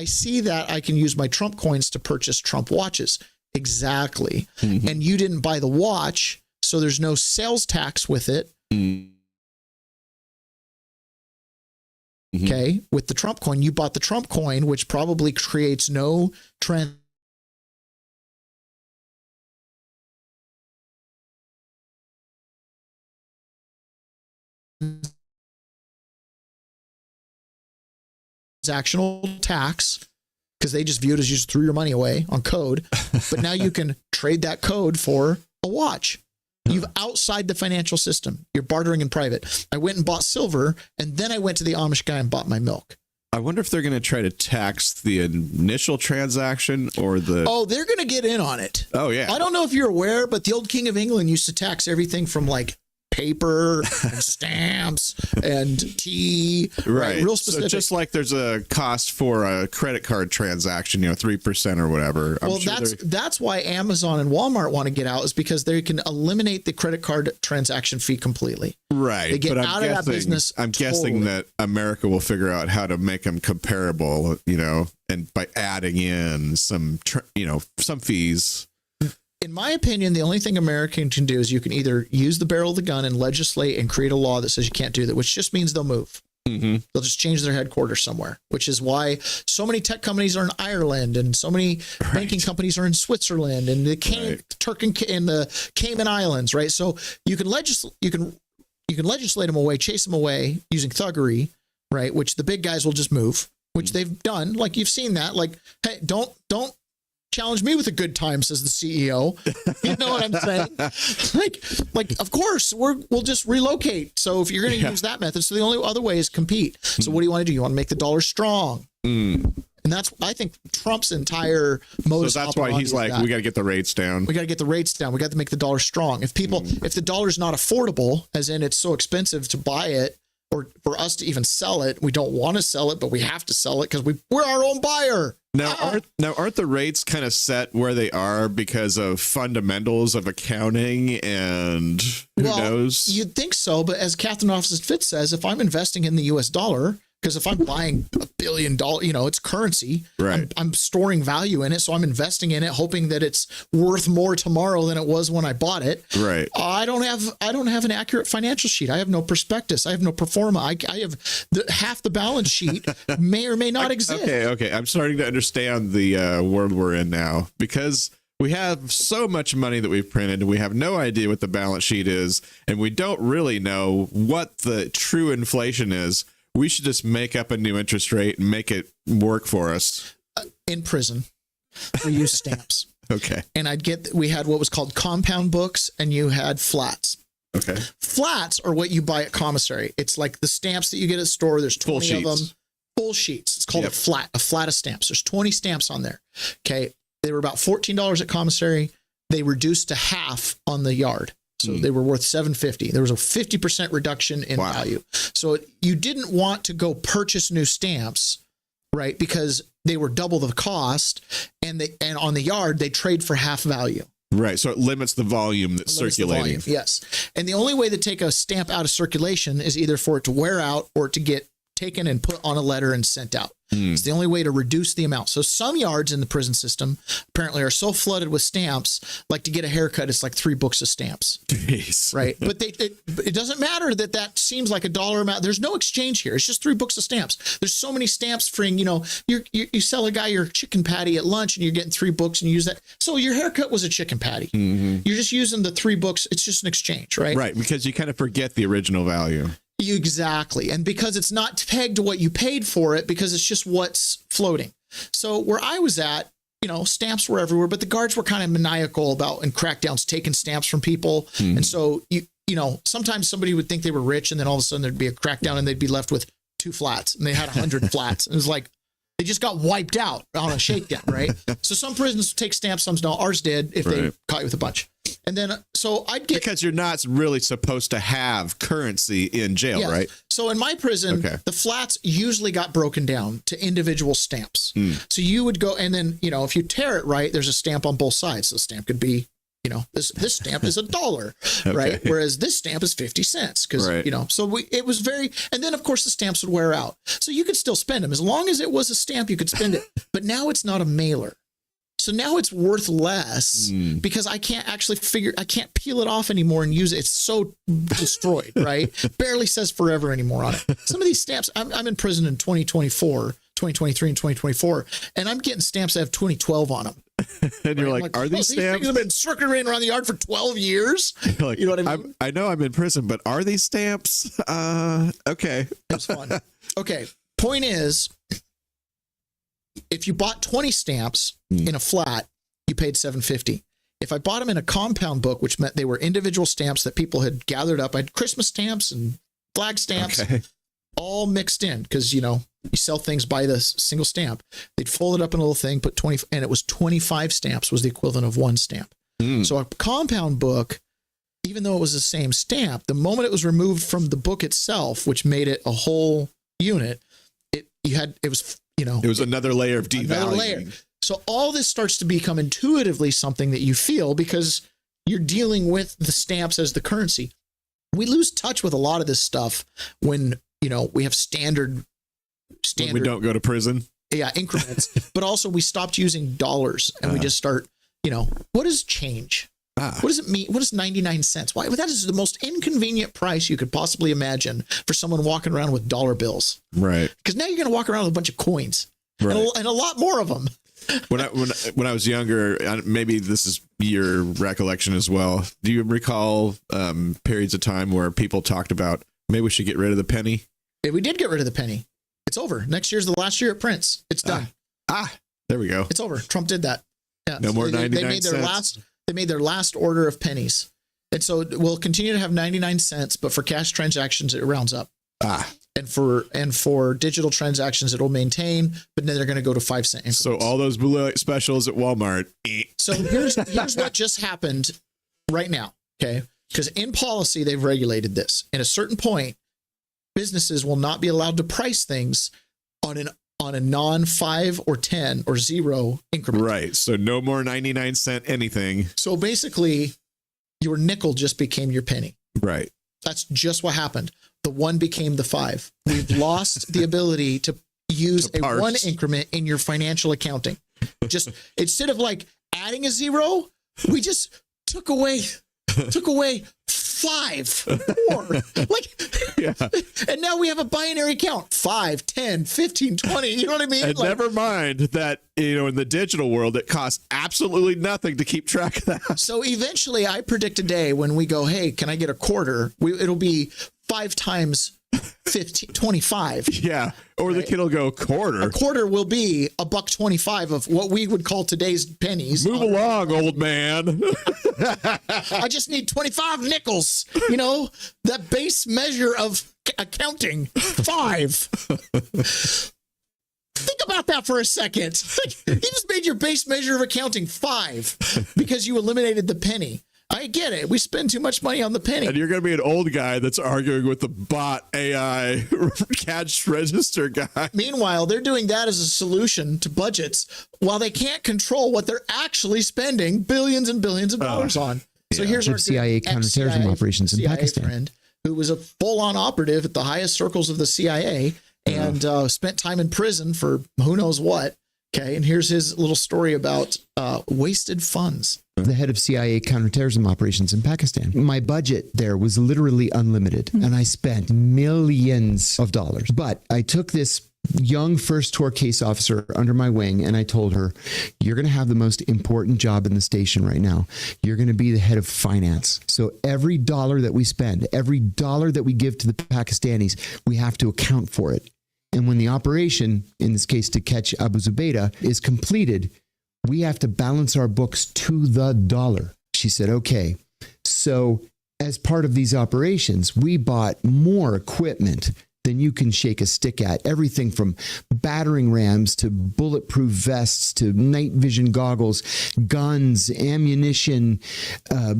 see that I can use my Trump coins to purchase Trump watches. Exactly. And you didn't buy the watch, so there's no sales tax with it. Okay. With the Trump coin, you bought the Trump coin, which probably creates no transactional tax because they just view it as you just threw your money away on code. But now you can trade that code for a watch. You've outside the financial system. You're bartering in private. I went and bought silver, and then I went to the Amish guy and bought my milk. I wonder if they're going to try to tax the initial transaction or the... Oh, they're going to get in on it. Oh, yeah. I don't know if you're aware, but the old King of England used to tax everything from like paper and stamps and tea. Right. Real specific. So just like there's a cost for a credit card transaction, 3% or whatever. Well, that's why Amazon and Walmart want to get out, is because they can eliminate the credit card transaction fee completely. Right. They get out of that business. I'm guessing that America will figure out how to make them comparable, and by adding in some fees. In my opinion, the only thing America can do is you can either use the barrel of the gun and legislate and create a law that says you can't do that, which just means they'll move. They'll just change their headquarters somewhere, which is why so many tech companies are in Ireland and so many banking companies are in Switzerland and the the Cayman Islands, right? So you can legislate them away, chase them away using thuggery, right? Which the big guys will just move, which they've done. Like you've seen that. Like, hey, don't challenge me with a good time, says the CEO. You know what I'm saying? Like, of course, we'll just relocate. So if you're going to use that method, so the only other way is compete. So what do you want to do? You want to make the dollar strong. And that's, I think, Trump's entire modus. So that's why he's like, we got to get the rates down. We got to get the rates down. We got to make the dollar strong. If the dollar's not affordable, as in it's so expensive to buy it, or for us to even sell it, we don't want to sell it, but we have to sell it because we're our own buyer. Now, aren't the rates kind of set where they are because of fundamentals of accounting and who knows? You'd think so, but as Catherine Austin Fitts says, if I'm investing in the U.S. dollar, because if I'm buying $1 billion, it's currency. Right. I'm storing value in it, so I'm investing in it, hoping that it's worth more tomorrow than it was when I bought it. Right. I don't have an accurate financial sheet. I have no prospectus. I have no pro forma. I have half the balance sheet may or may not exist. Okay. I'm starting to understand the world we're in now, because we have so much money that we've printed and we have no idea what the balance sheet is, and we don't really know what the true inflation is. We should just make up a new interest rate and make it work for us. In prison, we use stamps. Okay. And we had what was called compound books, and you had flats. Okay. Flats are what you buy at commissary. It's like the stamps that you get at the store. There's 20 of them. Full sheets. It's called a flat of stamps. There's 20 stamps on there. Okay. They were about $14 at commissary. They reduced to half on the yard. So they were worth $7.50. There was a 50% reduction in value. So you didn't want to go purchase new stamps, right? Because they were double the cost, and on the yard they trade for half value. Right. So it limits the volume that's circulating. Yes. And the only way to take a stamp out of circulation is either for it to wear out or to get taken and put on a letter and sent out. It's the only way to reduce the amount. So some yards in the prison system apparently are so flooded with stamps, like to get a haircut, it's like 3 books of stamps. Jeez. Right. But it doesn't matter that seems like a dollar amount. There's no exchange here. It's just 3 books of stamps. There's so many stamps freeing, you sell a guy your chicken patty at lunch and you're getting 3 books and you use that. So your haircut was a chicken patty. You're just using the 3 books. It's just an exchange, right? Right. Because you kind of forget the original value. Exactly. And because it's not pegged to what you paid for it, because it's just what's floating. So where I was at, stamps were everywhere, but the guards were kind of maniacal about in crackdowns taking stamps from people. And so, sometimes somebody would think they were rich and then all of a sudden there'd be a crackdown and they'd be left with 2 flats and they had 100 flats. And it was like, they just got wiped out on a shakedown, right? So some prisons take stamps, some don't. Ours did if they caught you with a bunch. And then, so I'd get... Because you're not really supposed to have currency in jail, right? So in my prison, the flats usually got broken down to individual stamps. So you would go, and then, if you tear it right, there's a stamp on both sides. So the stamp could be, this stamp is $1, right? Whereas this stamp is 50 cents. Because, so it was very, and then of course the stamps would wear out. So you could still spend them. As long as it was a stamp, you could spend it. But now it's not a mailer. So now it's worth less because I can't actually I can't peel it off anymore and use it. It's so destroyed, right? Barely says forever anymore on it. Some of these stamps, I'm in prison in 2023 and 2024, and I'm getting stamps that have 2012 on them. And you're like, are these stamps? These things have been circulating around the yard for 12 years. Like, you know what I mean? I know I'm in prison, but are these stamps? Okay. It's fun. Okay. Point is, if you bought 20 stamps in a flat, you paid $7.50. If I bought them in a compound book, which meant they were individual stamps that people had gathered up, I had Christmas stamps and flag stamps all mixed in because, you sell things by the single stamp. They'd fold it up in a little thing, put 20, and it was 25 stamps was the equivalent of 1 stamp. So a compound book, even though it was the same stamp, the moment it was removed from the book itself, which made it a whole unit, it was another layer of devaluing. So all this starts to become intuitively something that you feel because you're dealing with the stamps as the currency. We lose touch with a lot of this stuff when, we have standard. When we don't go to prison. Yeah, increments. But also we stopped using dollars and we just start, what is change? What does it mean? What is 99 cents? Why? That is the most inconvenient price you could possibly imagine for someone walking around with dollar bills. Right. Because now you're going to walk around with a bunch of coins and a lot more of them. When I was younger, maybe this is your recollection as well. Do you recall periods of time where people talked about maybe we should get rid of the penny? Yeah, we did get rid of the penny. It's over. Next year's the last year it prints. It's done. There we go. It's over. Trump did that. Yeah. No more 99 cents. They made their last order of pennies. And so we'll continue to have 99 cents, but for cash transactions, it rounds up. And for digital transactions, it'll maintain, but then they're going to go to 5 cent increments. So all those blue light specials at Walmart. So here's what just happened right now. Okay. Because in policy, they've regulated this. At a certain point, businesses will not be allowed to price things on a non-5 or 10 or 0 increment. Right. So no more 99 cent anything. So basically, your nickel just became your penny. Right. That's just what happened. The 1 became the 5. We've lost the ability to use a 1 increment in your financial accounting. Just instead of like adding a 0, we just took away 5, 4, and now we have a binary count, 5, 10, 15, 20. You know what I mean? And never mind that, in the digital world, it costs absolutely nothing to keep track of that. So eventually I predict a day when we go, hey, can I get a quarter? It'll be 5 times 25. Yeah. Or the kid will go quarter. A quarter will be $1.25 of what we would call today's pennies. Move along, old man. I just need 25 nickels. You know, that base measure of accounting, 5. Think about that for a second. You just made your base measure of accounting 5 because you eliminated the penny. I get it. We spend too much money on the penny. And you're going to be an old guy that's arguing with the bot AI cash register guy. Meanwhile, they're doing that as a solution to budgets while they can't control what they're actually spending billions and billions of dollars on. So here's our CIA counterterrorism operations in Pakistan. Friend who was a full-on operative at the highest circles of the CIA and spent time in prison for who knows what. Okay, and here's his little story about wasted funds. The head of CIA counterterrorism operations in Pakistan. My budget there was literally unlimited, and I spent millions of dollars. But I took this young first tour case officer under my wing, and I told her, you're going to have the most important job in the station right now. You're going to be the head of finance. So every dollar that we spend, every dollar that we give to the Pakistanis, we have to account for it. And when the operation, in this case to catch Abu Zubaydah, is completed, we have to balance our books to the dollar. She said, okay. So as part of these operations, we bought more equipment than you can shake a stick at. Everything from battering rams to bulletproof vests to night vision goggles, guns, ammunition,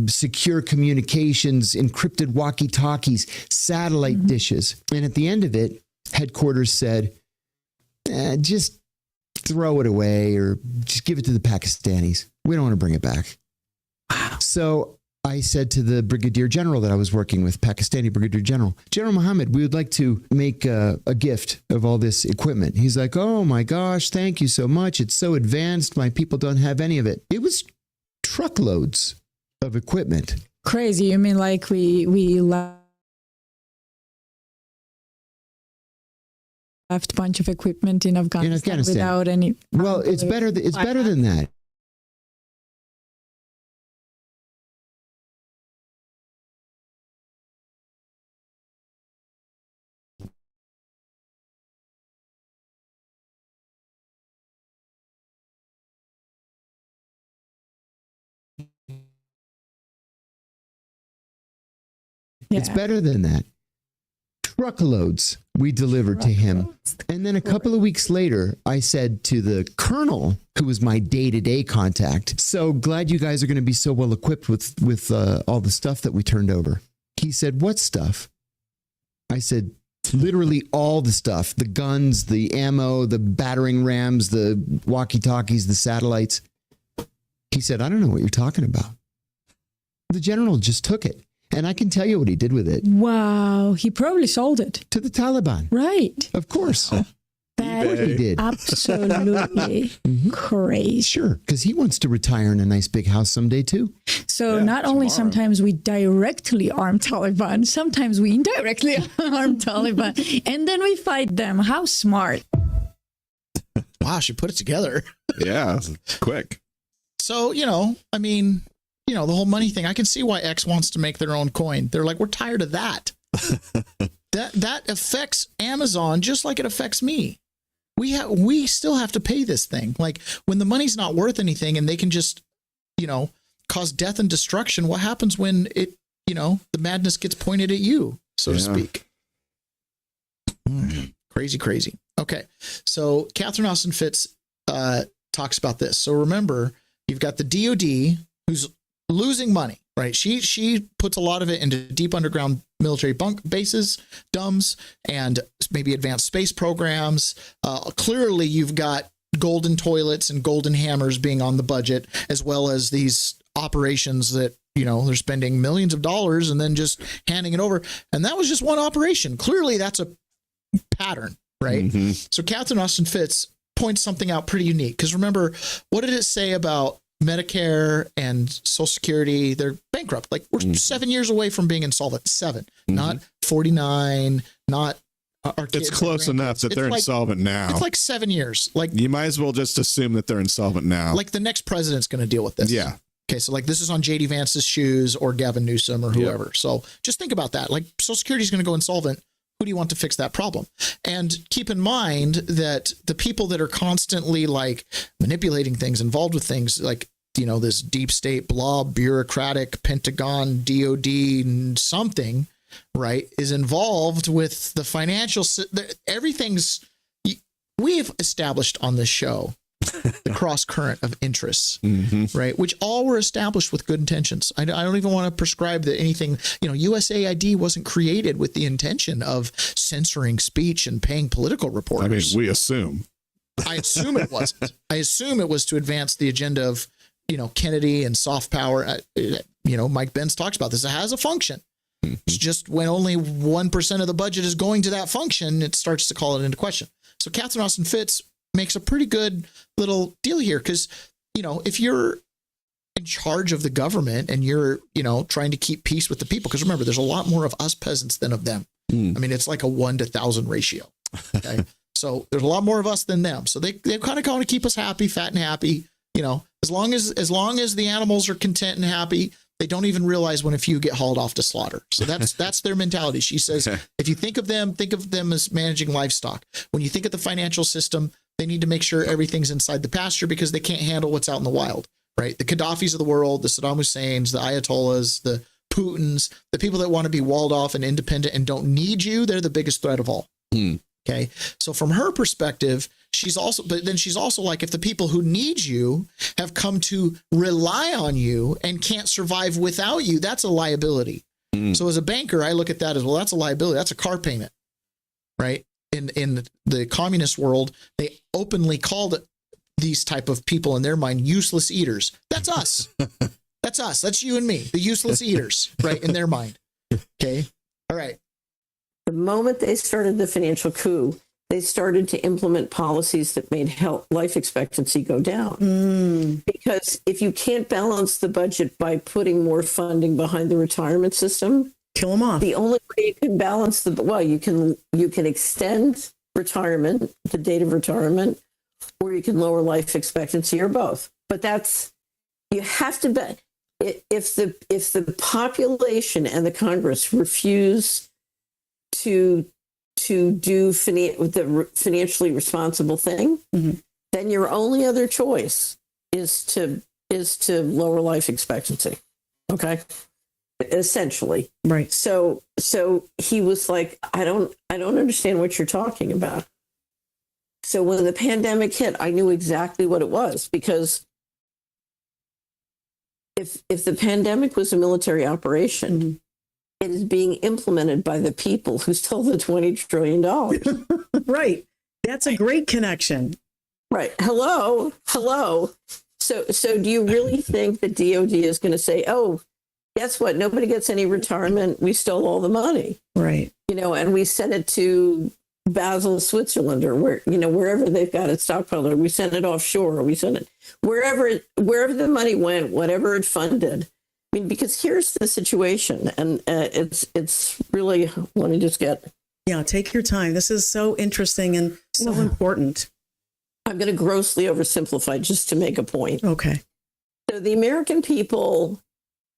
secure communications, encrypted walkie-talkies, satellite dishes. And at the end of it, headquarters said, just throw it away or just give it to the Pakistanis. We don't want to bring it back. Wow. So I said to the brigadier general that I was working with, Pakistani brigadier general, General Mohammed, we would like to make a gift of all this equipment. He's like, oh my gosh, thank you so much. It's so advanced. My people don't have any of it. It was truckloads of equipment. Crazy. You mean like we left a bunch of equipment in Afghanistan without any. Well, it's better than that. Yeah. It's better than that. Truckloads we delivered to him. And then a couple of weeks later, I said to the colonel, who was my day-to-day contact, so glad you guys are going to be so well equipped with all the stuff that we turned over. He said, what stuff? I said, literally all the stuff, the guns, the ammo, the battering rams, the walkie-talkies, the satellites. He said, I don't know what you're talking about. The general just took it. And I can tell you what he did with it. Wow. He probably sold it. To the Taliban. Right. Of course. That Of course he did. Absolutely crazy. Sure, because he wants to retire in a nice big house someday too. So not only sometimes we directly arm Taliban, sometimes we indirectly arm Taliban, and then we fight them. How smart. Wow, she put it together. Yeah, quick. So, I mean, the whole money thing, I can see why X wants to make their own coin. They're like, we're tired of that. That affects Amazon just like it affects me. We still have to pay this thing. Like when the money's not worth anything and they can just, cause death and destruction, what happens when it, the madness gets pointed at you, so to speak? Crazy. Okay. So Catherine Austin Fitts talks about this. So remember, you've got the DOD who's losing money, right? She puts a lot of it into deep underground military bases, DUMBs, and maybe advanced space programs. Clearly, you've got golden toilets and golden hammers being on the budget, as well as these operations that, they're spending millions of dollars and then just handing it over. And that was just one operation. Clearly, that's a pattern, right? Mm-hmm. So Catherine Austin Fitts points something out pretty unique. Because remember, what did it say about Medicare and Social Security? They're bankrupt. Like we're 7 years away from being insolvent. 7, not 49, not our kids. It's close enough that they're insolvent now. It's like 7 years. Like you might as well just assume that they're insolvent now. Like the next president's going to deal with this. Yeah. Okay. So like this is on JD Vance's shoes or Gavin Newsom or whoever. Yep. So just think about that. Like Social Security is going to go insolvent. Who do you want to fix that problem? And keep in mind that the people that are constantly like manipulating things, involved with things like, you know, this deep state, blob, bureaucratic, Pentagon, DOD, something, right, is involved with the financial, everything's, we've established on this show the cross current of interests, right? Which all were established with good intentions. I don't even want to prescribe that anything, you know, USAID wasn't created with the intention of censoring speech and paying political reporters. I mean, we assume. I assume it wasn't. I assume it was to advance the agenda of, you know, Kennedy and soft power. You know, Mike Benz talks about this. It has a function. It's just when only 1% of the budget is going to that function, it starts to call it into question. So Catherine Austin Fitts makes a pretty good little deal here because, you know, if you're in charge of the government and you're, you know, trying to keep peace with the people, because remember, there's a lot more of us peasants than of them. I mean, it's like a 1 to 1,000 ratio. Okay. So there's a lot more of us than them. So they kind of want to keep us happy, fat and happy. You know, as long as the animals are content and happy, they don't even realize when a few get hauled off to slaughter. So that's their mentality. She says, if you think of them as managing livestock. When you think of the financial system, they need to make sure everything's inside the pasture because they can't handle what's out in the wild, right? The Gaddafis of the world, the Saddam Husseins, the Ayatollahs, the Putins, the people that want to be walled off and independent and don't need you, they're the biggest threat of all. Okay. So from her perspective, she's also like, if the people who need you have come to rely on you and can't survive without you, that's a liability. So as a banker, I look at that as, well, that's a liability. That's a car payment, right? In the communist world, they openly called these type of people in their mind useless eaters. That's us. That's us. That's you and me, the useless eaters, right? In their mind. Okay. All right. The moment they started the financial coup, they started to implement policies that made life expectancy go down. Because if you can't balance the budget by putting more funding behind the retirement system, kill them off. The only way you can balance you can extend retirement, the date of retirement, or you can lower life expectancy, or both. But you have to bet if the population and the Congress refuse to do the financially responsible thing, then your only other choice is to lower life expectancy. Okay, essentially, right. So he was like, I don't understand what you're talking about. So when the pandemic hit, I knew exactly what it was, because if the pandemic was a military operation, it is being implemented by the people who stole the $20 trillion. Right. That's a great connection. Right. Hello. So do you really think the DOD is going to say, oh, guess what? Nobody gets any retirement. We stole all the money. Right. You know, and we sent it to Basel, Switzerland, or wherever they've got it stockpiled, or we sent it offshore, or we sent it wherever the money went, whatever it funded. I mean, because here's the situation, and it's really, let me just get. Yeah, take your time. This is so interesting and so important. I'm going to grossly oversimplify just to make a point. Okay. So the American people,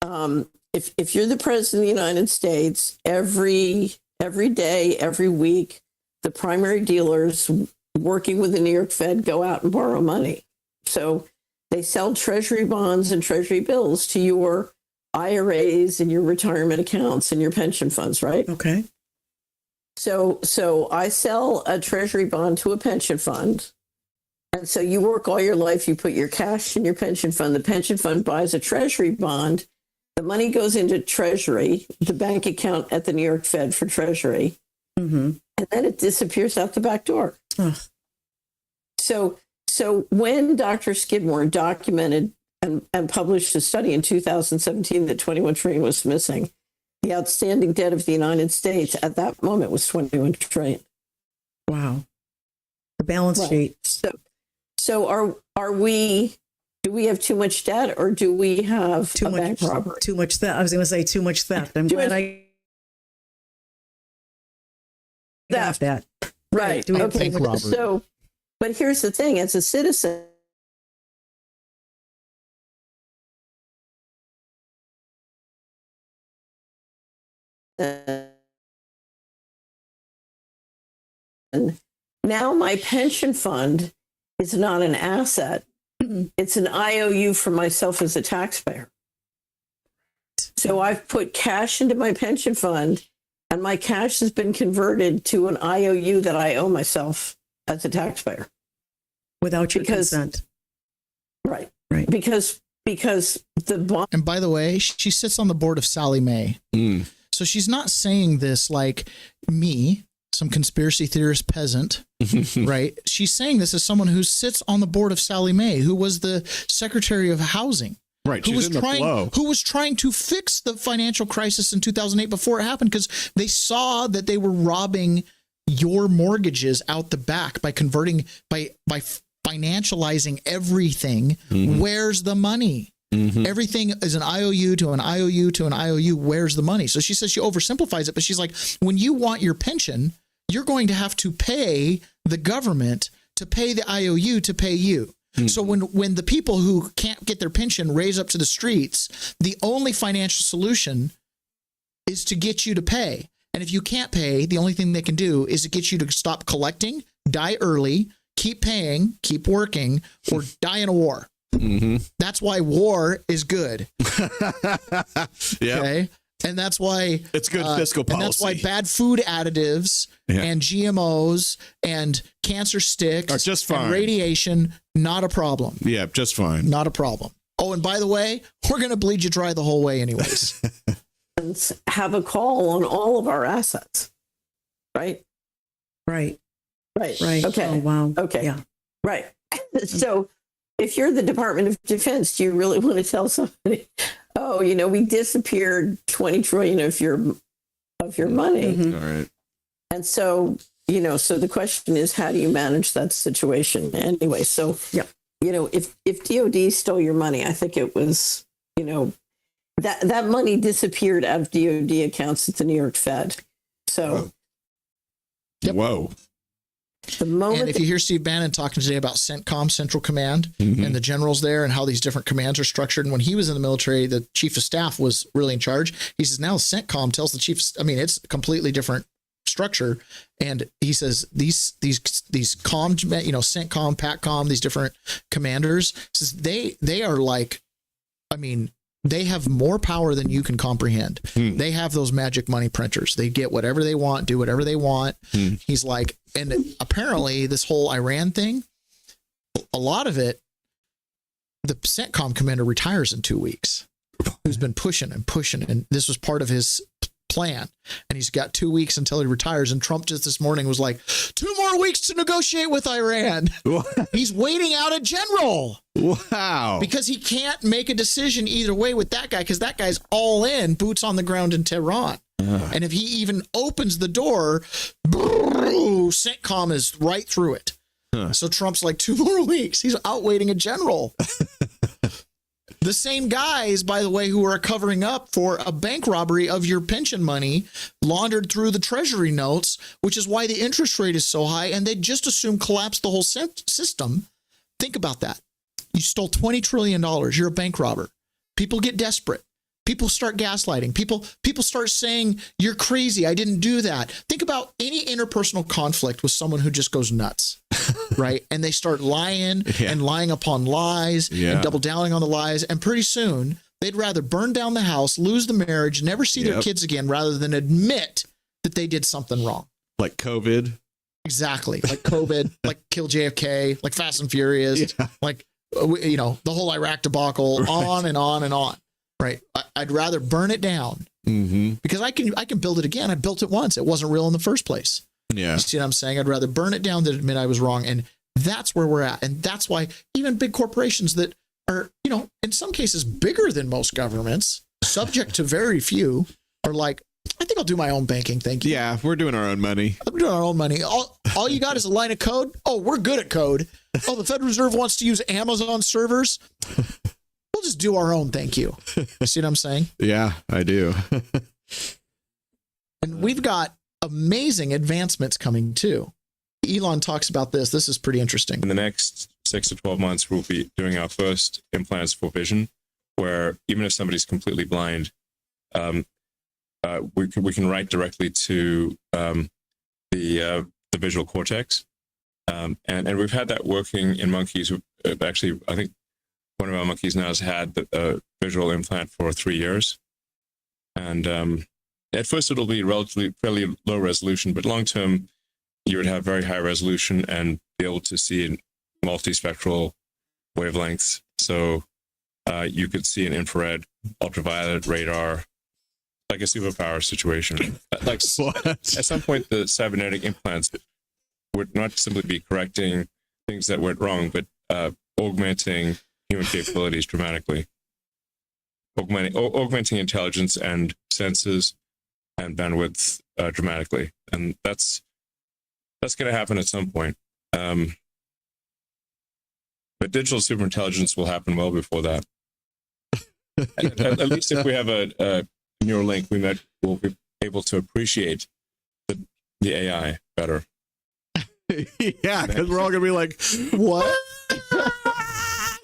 if you're the president of the United States, every day, every week, the primary dealers working with the New York Fed go out and borrow money. So they sell treasury bonds and treasury bills to your IRAs and your retirement accounts and your pension funds, right? Okay. So I sell a treasury bond to a pension fund. And so you work all your life, you put your cash in your pension fund. The pension fund buys a treasury bond. The money goes into treasury, the bank account at the New York Fed for treasury. And then it disappears out the back door. So when Dr. Skidmore documented and published a study in 2017 that 21 trillion was missing, the outstanding debt of the United States at that moment was 21 trillion. Wow. The balance sheet. So are we, do we have too much debt, or do we have too much bank robbery? Too much theft. I was going to say too much theft. I'm glad I got that. Right. Do we have Okay. bank robbery? So, but here's the thing: as a citizen, now my pension fund is not an asset. It's an IOU for myself as a taxpayer. So I've put cash into my pension fund, and my cash has been converted to an IOU that I owe myself as a taxpayer. Without your consent. Right. Because the bond. And by the way, she sits on the board of Sallie Mae. So she's not saying this like me, some conspiracy theorist peasant, right? She's saying this as someone who sits on the board of Sallie Mae, who was the Secretary of Housing. Right. Who was trying to fix the financial crisis in 2008 before it happened, because they saw that they were robbing your mortgages out the back by converting, by financializing everything. Where's the money? Everything is an IOU to an IOU to an IOU. Where's the money? So she says she oversimplifies it, but she's like, when you want your pension, you're going to have to pay the government to pay the IOU to pay you. So when the people who can't get their pension raise up to the streets, the only financial solution is to get you to pay. And if you can't pay, the only thing they can do is to get you to stop collecting, die early, keep paying, keep working, or die in a war. That's why war is good. Okay. And that's why it's good fiscal policy. And that's why bad food additives and GMOs and cancer sticks are just fine. And radiation, not a problem. Yeah, just fine. Not a problem. Oh, and by the way, we're going to bleed you dry the whole way anyways. Have a call on all of our assets. Right? Right. Okay. Oh, wow. Okay. Yeah. Right. So if you're the Department of Defense, do you really want to tell somebody, oh, we disappeared 20 trillion of your money? All right. And so, so the question is, how do you manage that situation? Anyway, so, if DOD stole your money, I think it was, that money disappeared out of DOD accounts at the New York Fed. So. Whoa. The moment and if you hear Steve Bannon talking today about CENTCOM, Central Command, and the generals there and how these different commands are structured. And when he was in the military, the chief of staff was really in charge. He says now CENTCOM tells the chief, it's a completely different structure. And he says these COM, CENTCOM, PATCOM, these different commanders, says they are like, they have more power than you can comprehend. They have those magic money printers. They get whatever they want, do whatever they want. He's like, and apparently this whole Iran thing, a lot of it, the CENTCOM commander retires in 2 weeks. Who's been pushing and pushing, and this was part of his plan. And he's got 2 weeks until he retires. And Trump just this morning was like, 2 more weeks to negotiate with Iran. He's waiting out a general. Wow. Because he can't make a decision either way with that guy, because that guy's all in, boots on the ground in Tehran. And if he even opens the door, CENTCOM is right through it. So Trump's like, 2 more weeks. He's out waiting a general. The same guys, by the way, who are covering up for a bank robbery of your pension money laundered through the treasury notes, which is why the interest rate is so high. And they just assume collapse the whole system. Think about that. You stole $20 trillion. You're a bank robber. People get desperate. People start gaslighting. People start saying, you're crazy. I didn't do that. Think about any interpersonal conflict with someone who just goes nuts, right? And they start lying and lying upon lies and double downing on the lies. And pretty soon they'd rather burn down the house, lose the marriage, never see their kids again, rather than admit that they did something wrong. Like COVID. Exactly. Like COVID, like kill JFK, like Fast and Furious, like, the whole Iraq debacle, on and on and on. Right. I'd rather burn it down because I can build it again. I built it once. It wasn't real in the first place. Yeah. You see what I'm saying? I'd rather burn it down than admit I was wrong. And that's where we're at. And that's why even big corporations that are, in some cases bigger than most governments, subject to very few, are like, I think I'll do my own banking. Thank you. Yeah. We're doing our own money. We're doing our own money. All you got is a line of code. Oh, we're good at code. Oh, the Federal Reserve wants to use Amazon servers. We'll just do our own. Thank you. See what I'm saying? Yeah, I do. And we've got amazing advancements coming too. Elon talks about this. This is pretty interesting. In the next 6 to 12 months, we'll be doing our first implants for vision, where even if somebody's completely blind, we can write directly to the the visual cortex. And we've had that working in monkeys. Actually, I think one of our monkeys now has had the visual implant for 3 years. And at first it'll be relatively fairly low resolution, but long term you would have very high resolution and be able to see in multispectral wavelengths. So you could see an infrared, ultraviolet, radar, like a superpower situation. Like at some point, the cybernetic implants would not simply be correcting things that went wrong, but augmenting human capabilities dramatically, augmenting intelligence and senses and bandwidth dramatically, and that's going to happen at some point. But digital superintelligence will happen well before that. at least if we have a neural link, we'll be able to appreciate the AI better. Yeah, because we're all gonna be like, what?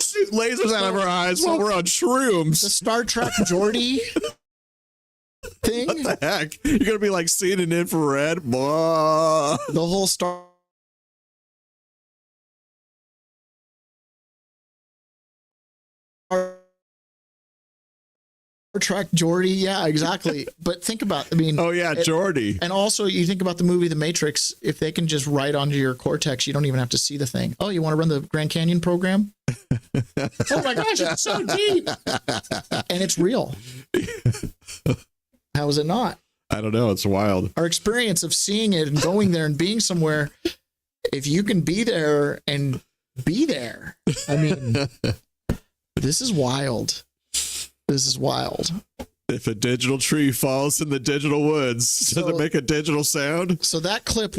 Shoot lasers out of our eyes while we're on shrooms. The Star Trek Geordi thing. What the heck? You're gonna be like seeing an infrared. Blah. The whole Star Trek Geordi, yeah, exactly. But think about, oh yeah, Geordi. And also, you think about the movie The Matrix. If they can just write onto your cortex, you don't even have to see the thing. Oh, you want to run the Grand Canyon program? Oh my gosh, it's so deep, and it's real. How is it not? I don't know. It's wild. Our experience of seeing it and going there and being somewhere. If you can be there and be there, I mean, this is wild. This is wild. If a digital tree falls in the digital woods, does it make a digital sound? So that clip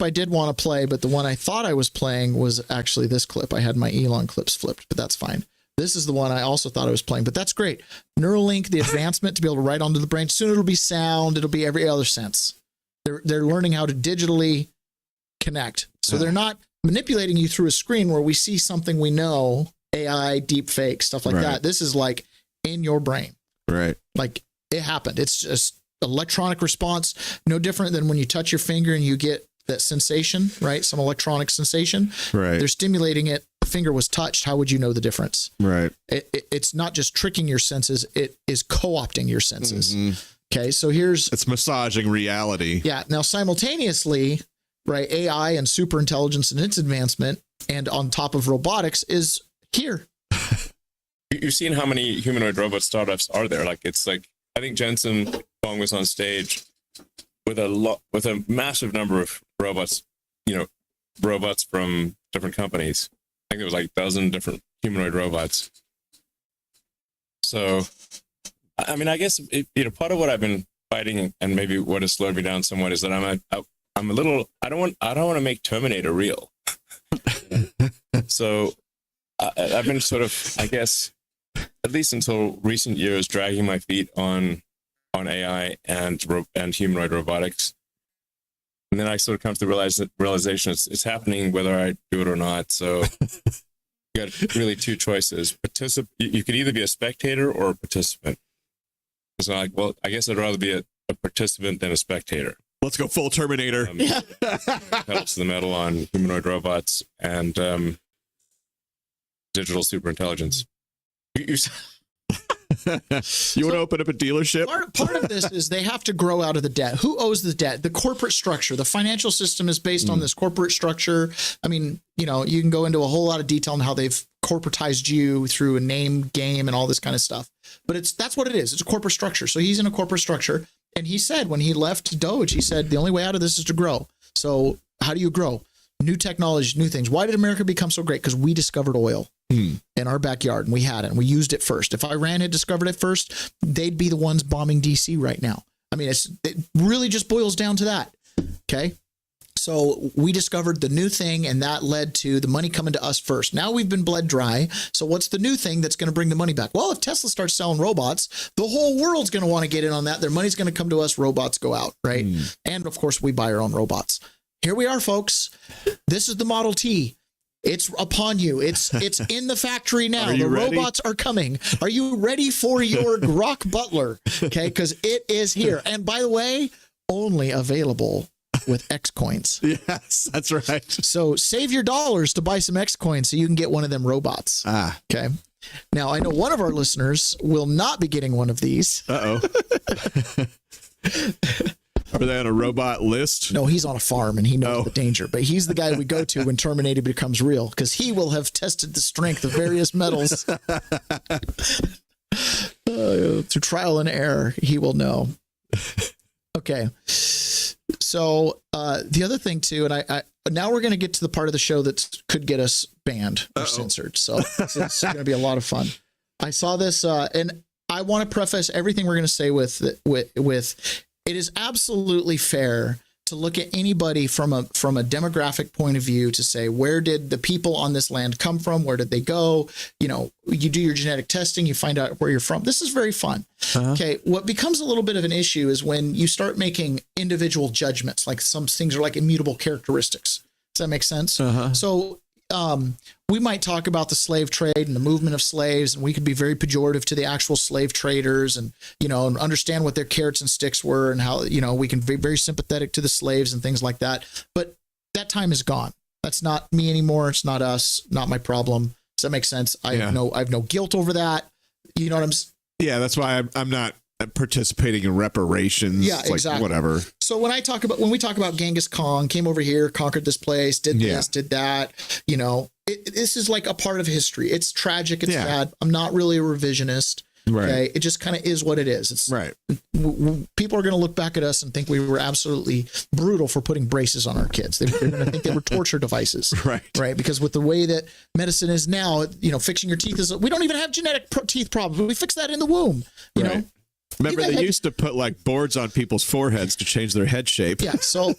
I did want to play, but the one I thought I was playing was actually this clip. I had my Elon clips flipped, but that's fine. This is the one I also thought I was playing, but that's great. Neuralink, the advancement to be able to write onto the brain. Soon it'll be sound. It'll be every other sense. They're learning how to digitally connect. So they're not manipulating you through a screen where we see something we know, AI, deep fake, stuff like that. This is like in your brain. Right. Like it happened. It's just electronic response, no different than when you touch your finger and you get that sensation, right? Some electronic sensation. Right. They're stimulating it. The finger was touched. How would you know the difference? Right. It's not just tricking your senses. It is co-opting your senses. Mm-hmm. Okay. So it's massaging reality. Yeah. Now simultaneously, right, AI and super intelligence and its advancement and on top of robotics is here. You've seen how many humanoid robot startups are there? Like it's like, I think Jensen Huang was on stage with a massive number of robots, robots from different companies. I think there was like 12 different humanoid robots. So, I mean, I guess part of what I've been fighting and maybe what has slowed me down somewhat is that I'm a little. I don't want to make Terminator real. So, I've been sort of, I guess, at least until recent years, dragging my feet on AI and humanoid robotics, and then I sort of come to the realization it's happening whether I do it or not. So you got really two choices: you could either be a spectator or a participant. So like, well, I guess I'd rather be a participant than a spectator. Let's go full Terminator. Pedal to the metal on humanoid robots and digital superintelligence. You want to open up a dealership? Part of this is they have to grow out of the debt. Who owes the debt? The corporate structure. The financial system is based on this corporate structure. I mean, you can go into a whole lot of detail on how they've corporatized you through a name game and all this kind of stuff. But that's what it is. It's a corporate structure. So he's in a corporate structure. And he said when he left Doge, he said the only way out of this is to grow. So how do you grow? New technologies, new things. Why did America become so great? Because we discovered oil in our backyard and we had it and we used it first. If Iran had discovered it first, they'd be the ones bombing DC right now. I mean, it really just boils down to that. Okay. So we discovered the new thing and that led to the money coming to us first. Now we've been bled dry. So what's the new thing that's going to bring the money back? Well, if Tesla starts selling robots, the whole world's going to want to get in on that. Their money's going to come to us. Robots go out. Right. And of course we buy our own robots. Here we are, folks. This is the Model T. It's upon you. It's in the factory now. The robots are coming. Are you ready for your Grok Butler? Okay, because it is here. And by the way, only available with X coins. Yes, that's right. So save your dollars to buy some X coins so you can get one of them robots. Okay. Now, I know one of our listeners will not be getting one of these. Uh-oh. Are they on a robot list? No, he's on a farm and he knows the danger. But he's the guy we go to when Terminator becomes real because he will have tested the strength of various metals. Through trial and error, he will know. Okay. So the other thing, too, and I now we're going to get to the part of the show that could get us banned or censored. So it's going to be a lot of fun. I saw this and I want to preface everything we're going to say with it is absolutely fair to look at anybody from a demographic point of view to say, where did the people on this land come from? Where did they go? You know, you do your genetic testing, you find out where you're from. This is very fun. Okay. What becomes a little bit of an issue is when you start making individual judgments, like some things are like immutable characteristics. Does that make sense? So we might talk about the slave trade and the movement of slaves, and we could be very pejorative to the actual slave traders and, you know, and understand what their carrots and sticks were and how, you know, we can be very sympathetic to the slaves and things like that. But that time is gone. That's not me anymore. It's not us, not my problem. Does that make sense? I have no guilt over that. You know what I'm saying? Yeah, that's why I'm not participating in reparations. Yeah, exactly. Whatever. So when we talk about Genghis Khan came over here, conquered this place, did this, did that, you know, this is like a part of history. It's tragic. It's sad. I'm not really a revisionist. Right. Okay. It just kind of is what it is. It's right. People are going to look back at us and think we were absolutely brutal for putting braces on our kids. They're going to think they were torture devices. Right. Right. Because with the way that medicine is now, you know, fixing your teeth we don't even have genetic teeth problems. We fix that in the womb. You know. Remember, they used to put like boards on people's foreheads to change their head shape. Yeah. So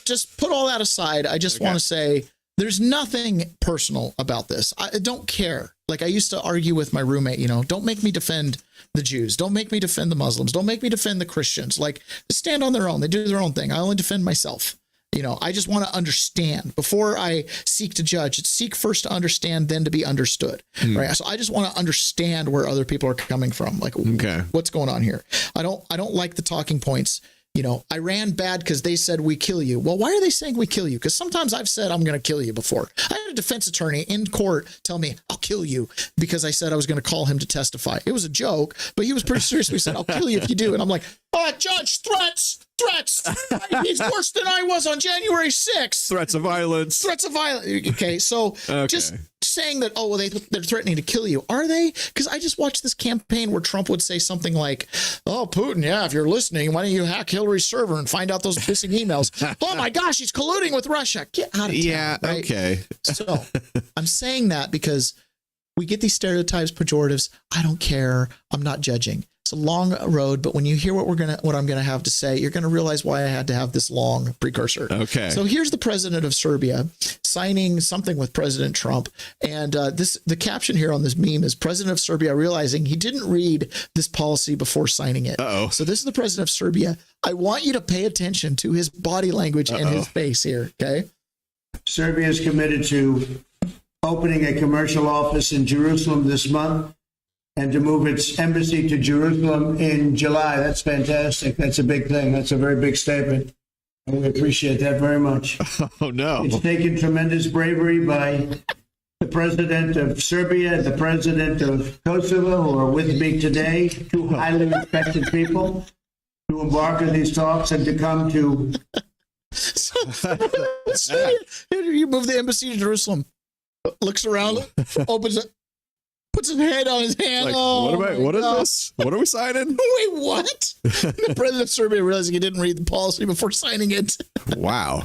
just put all that aside. I just want to say there's nothing personal about this. I don't care. Like I used to argue with my roommate, you know, don't make me defend the Jews. Don't make me defend the Muslims. Don't make me defend the Christians. Like they stand on their own. They do their own thing. I only defend myself. You know, I just want to understand before I seek to judge. It's seek first to understand, then to be understood. Right. So I just want to understand where other people are coming from. Like, what's going on here? I don't like the talking points. You know, Iran bad because they said we kill you. Well, why are they saying we kill you? Because sometimes I've said I'm going to kill you before. I had a defense attorney in court tell me I'll kill you because I said I was going to call him to testify. It was a joke, but he was pretty serious. He said, I'll kill you if you do. And I'm like, judge, threats. He's worse than I was on January 6th. Threats of violence. Okay. So just saying that, they're threatening to kill you. Are they? Because I just watched this campaign where Trump would say something like, Putin, if you're listening, why don't you hack Hillary's server and find out those missing emails? Oh my gosh, he's colluding with Russia. Get out of town. Yeah. Right? Okay. So I'm saying that because we get these stereotypes, pejoratives. I don't care. I'm not judging. It's a long road, but when you hear what I'm gonna have to say, you're gonna realize why I had to have this long precursor. Okay. So here's the president of Serbia signing something with President Trump, and the caption here on this meme is President of Serbia realizing he didn't read this policy before signing it. So this is the president of Serbia. I want you to pay attention to his body language and his face here. Okay. Serbia is committed to opening a commercial office in Jerusalem this month and to move its embassy to Jerusalem in July. That's fantastic. That's a big thing. That's a very big statement. And we appreciate that very much. Oh, no. It's taken tremendous bravery by the president of Serbia and the president of Kosovo, who are with me today, two highly respected people, to embark on these talks and to come to... You move the embassy to Jerusalem, looks around, opens it, puts his head on his hand. Like, what is this? What are we signing? Wait, what? The president of Serbia realizing he didn't read the policy before signing it. Wow.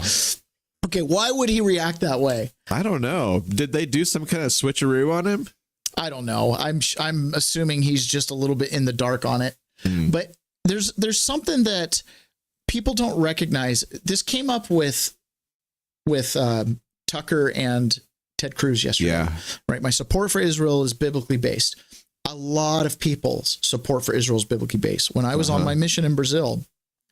Okay, why would he react that way? I don't know. Did they do some kind of switcheroo on him? I don't know. I'm assuming he's just a little bit in the dark on it. But there's something that people don't recognize. This came up with Tucker and Ted Cruz yesterday. Yeah. Right. My support for Israel is biblically based. A lot of people's support for Israel is biblically based. When I was on my mission in Brazil,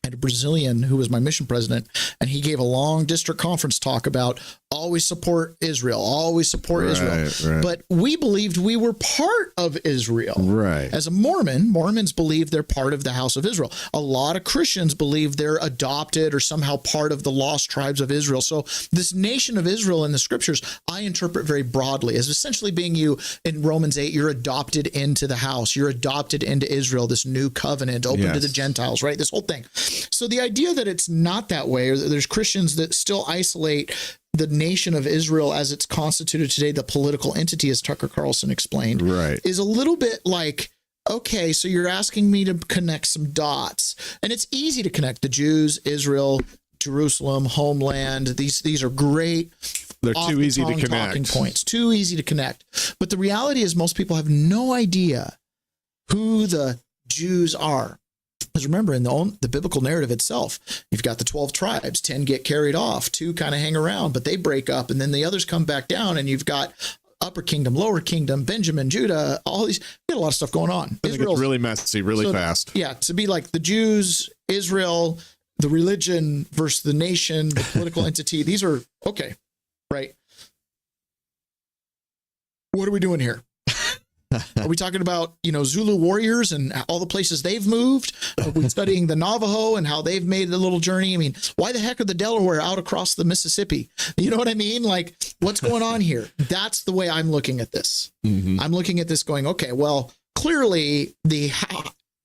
and a Brazilian who was my mission president, and he gave a long district conference talk about always support Israel, always support Israel. Right. But we believed we were part of Israel. Right. As a Mormons believe they're part of the house of Israel. A lot of Christians believe they're adopted or somehow part of the lost tribes of Israel. So this nation of Israel in the scriptures, I interpret very broadly as essentially being you in Romans 8, you're adopted into the house. You're adopted into Israel, this new covenant open to the Gentiles, right? This whole thing. So the idea that it's not that way, or that there's Christians that still isolate the nation of Israel as it's constituted today, the political entity, as Tucker Carlson explained, right, is a little bit like, okay, so you're asking me to connect some dots. And it's easy to connect the Jews, Israel, Jerusalem, homeland. These are great. They're too easy to connect. Talking points, too easy to connect. But the reality is most people have no idea who the Jews are. Because remember, in the biblical narrative itself, you've got the 12 tribes, 10 get carried off, 2 kind of hang around, but they break up, and then the others come back down, and you've got upper kingdom, lower kingdom, Benjamin, Judah, all these. You got a lot of stuff going on. I think it's really messy, really fast. Yeah, to be like the Jews, Israel, the religion versus the nation, the political entity. These are, okay, right? What are we doing here? Are we talking about, Zulu warriors and all the places they've moved? Are we studying the Navajo and how they've made a little journey? I mean, why the heck are the Delaware out across the Mississippi? You know what I mean? Like, what's going on here? That's the way I'm looking at this. Mm-hmm. I'm looking at this going, okay, well, clearly the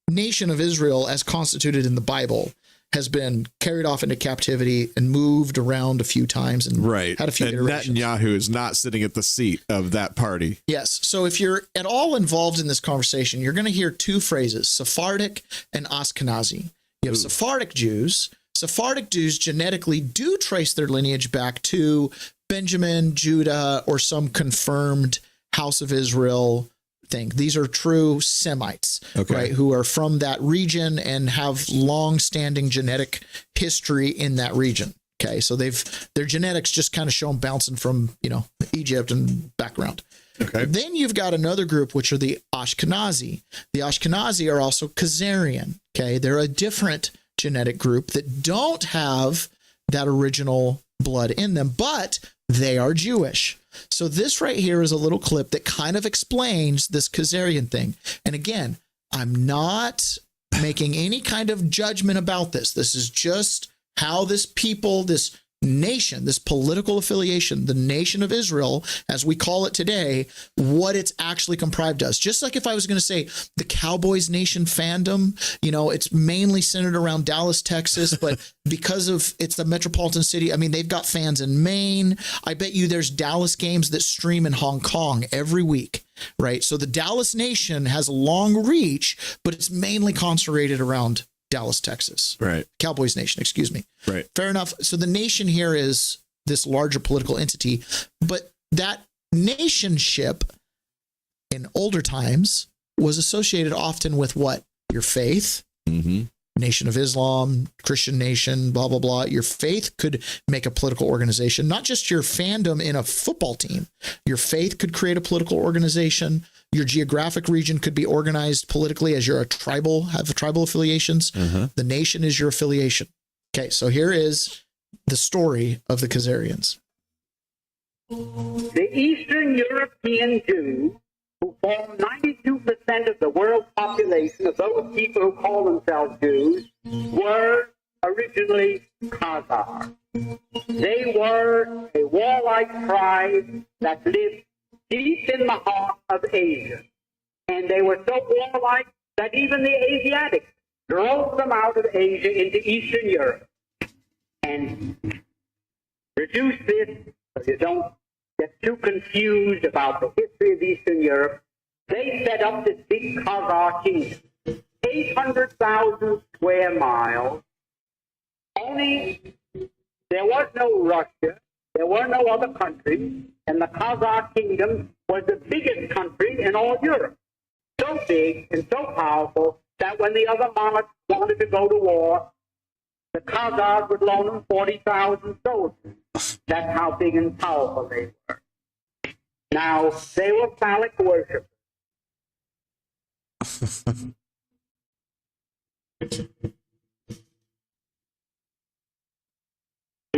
nation of Israel as constituted in the Bible has been carried off into captivity and moved around a few times and had a few iterations. Netanyahu is not sitting at the seat of that party. Yes. So if you're at all involved in this conversation, you're going to hear 2 phrases, Sephardic and Ashkenazi. You have Sephardic Jews. Sephardic Jews genetically do trace their lineage back to Benjamin, Judah, or some confirmed House of Israel thing. These are true Semites, right, who are from that region and have long-standing genetic history in that region. Okay, so their genetics just kind of show them bouncing from Egypt and background. Okay. Then you've got another group, which are the Ashkenazi. The Ashkenazi are also Kazarian. Okay, they're a different genetic group that don't have that original blood in them, but they are Jewish. So this right here is a little clip that kind of explains this Kazarian thing. And again, I'm not making any kind of judgment about this. This is just how this people, this nation, this political affiliation, the nation of Israel, as we call it today, what it's actually comprised of. Just like if I was going to say the Cowboys Nation fandom, it's mainly centered around Dallas, Texas, but because of it's a metropolitan city, I mean, they've got fans in Maine. I bet you there's Dallas games that stream in Hong Kong every week, right? So the Dallas Nation has a long reach, but it's mainly concentrated around Dallas, Texas. Right. Cowboys Nation, excuse me. Right. Fair enough. So the nation here is this larger political entity, but that nationship in older times was associated often with what? Your faith, Nation of Islam, Christian nation, blah, blah, blah. Your faith could make a political organization, not just your fandom in a football team. Your faith could create a political organization. Your geographic region could be organized politically as you're have tribal affiliations. The nation is your affiliation. Okay, so here is the story of the Kazarians. The Eastern European Jews, who form 92% of the world population of those people who call themselves Jews, were originally Khazar. They were a warlike tribe that lived deep in the heart of Asia. And they were so warlike that even the Asiatics drove them out of Asia into Eastern Europe. And reduce this so you don't get too confused about the history of Eastern Europe. They set up this big Khazar kingdom, 800,000 square miles. Only there was no Russia. There were no other countries, and the Khazar kingdom was the biggest country in all Europe. So big and so powerful that when the other monarchs wanted to go to war, the Khazars would loan them 40,000 soldiers. That's how big and powerful they were. Now, they were phallic worshippers.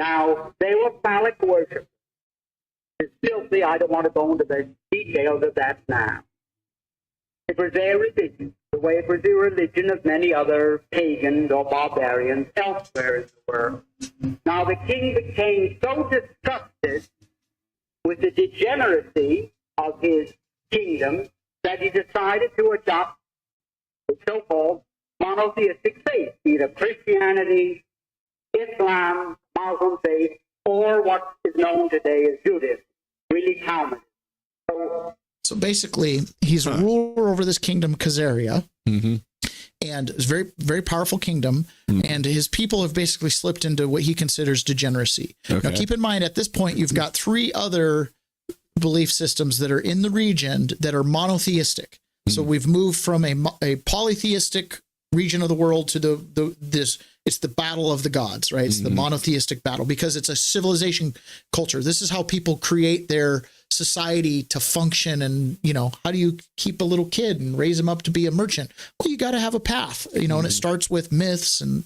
Now, they were phallic worship. It's filthy. I don't want to go into the details of that now. It was their religion, the way it was the religion of many other pagans or barbarians elsewhere in the world. Now, the king became so disgusted with the degeneracy of his kingdom that he decided to adopt the so-called monotheistic faith, either Christianity, Islam, Muslim faith, or what is known today as Judaism, really Talmud. So basically, he's a ruler over this kingdom, Kazaria, and it's a very, very powerful kingdom. And his people have basically slipped into what he considers degeneracy. Okay. Now, keep in mind, at this point, you've got 3 other belief systems that are in the region that are monotheistic. So we've moved from a polytheistic region of the world to it's the battle of the gods, right? It's the monotheistic battle because it's a civilization culture. This is how people create their society to function. And, how do you keep a little kid and raise him up to be a merchant? Well, you got to have a path, and it starts with myths and,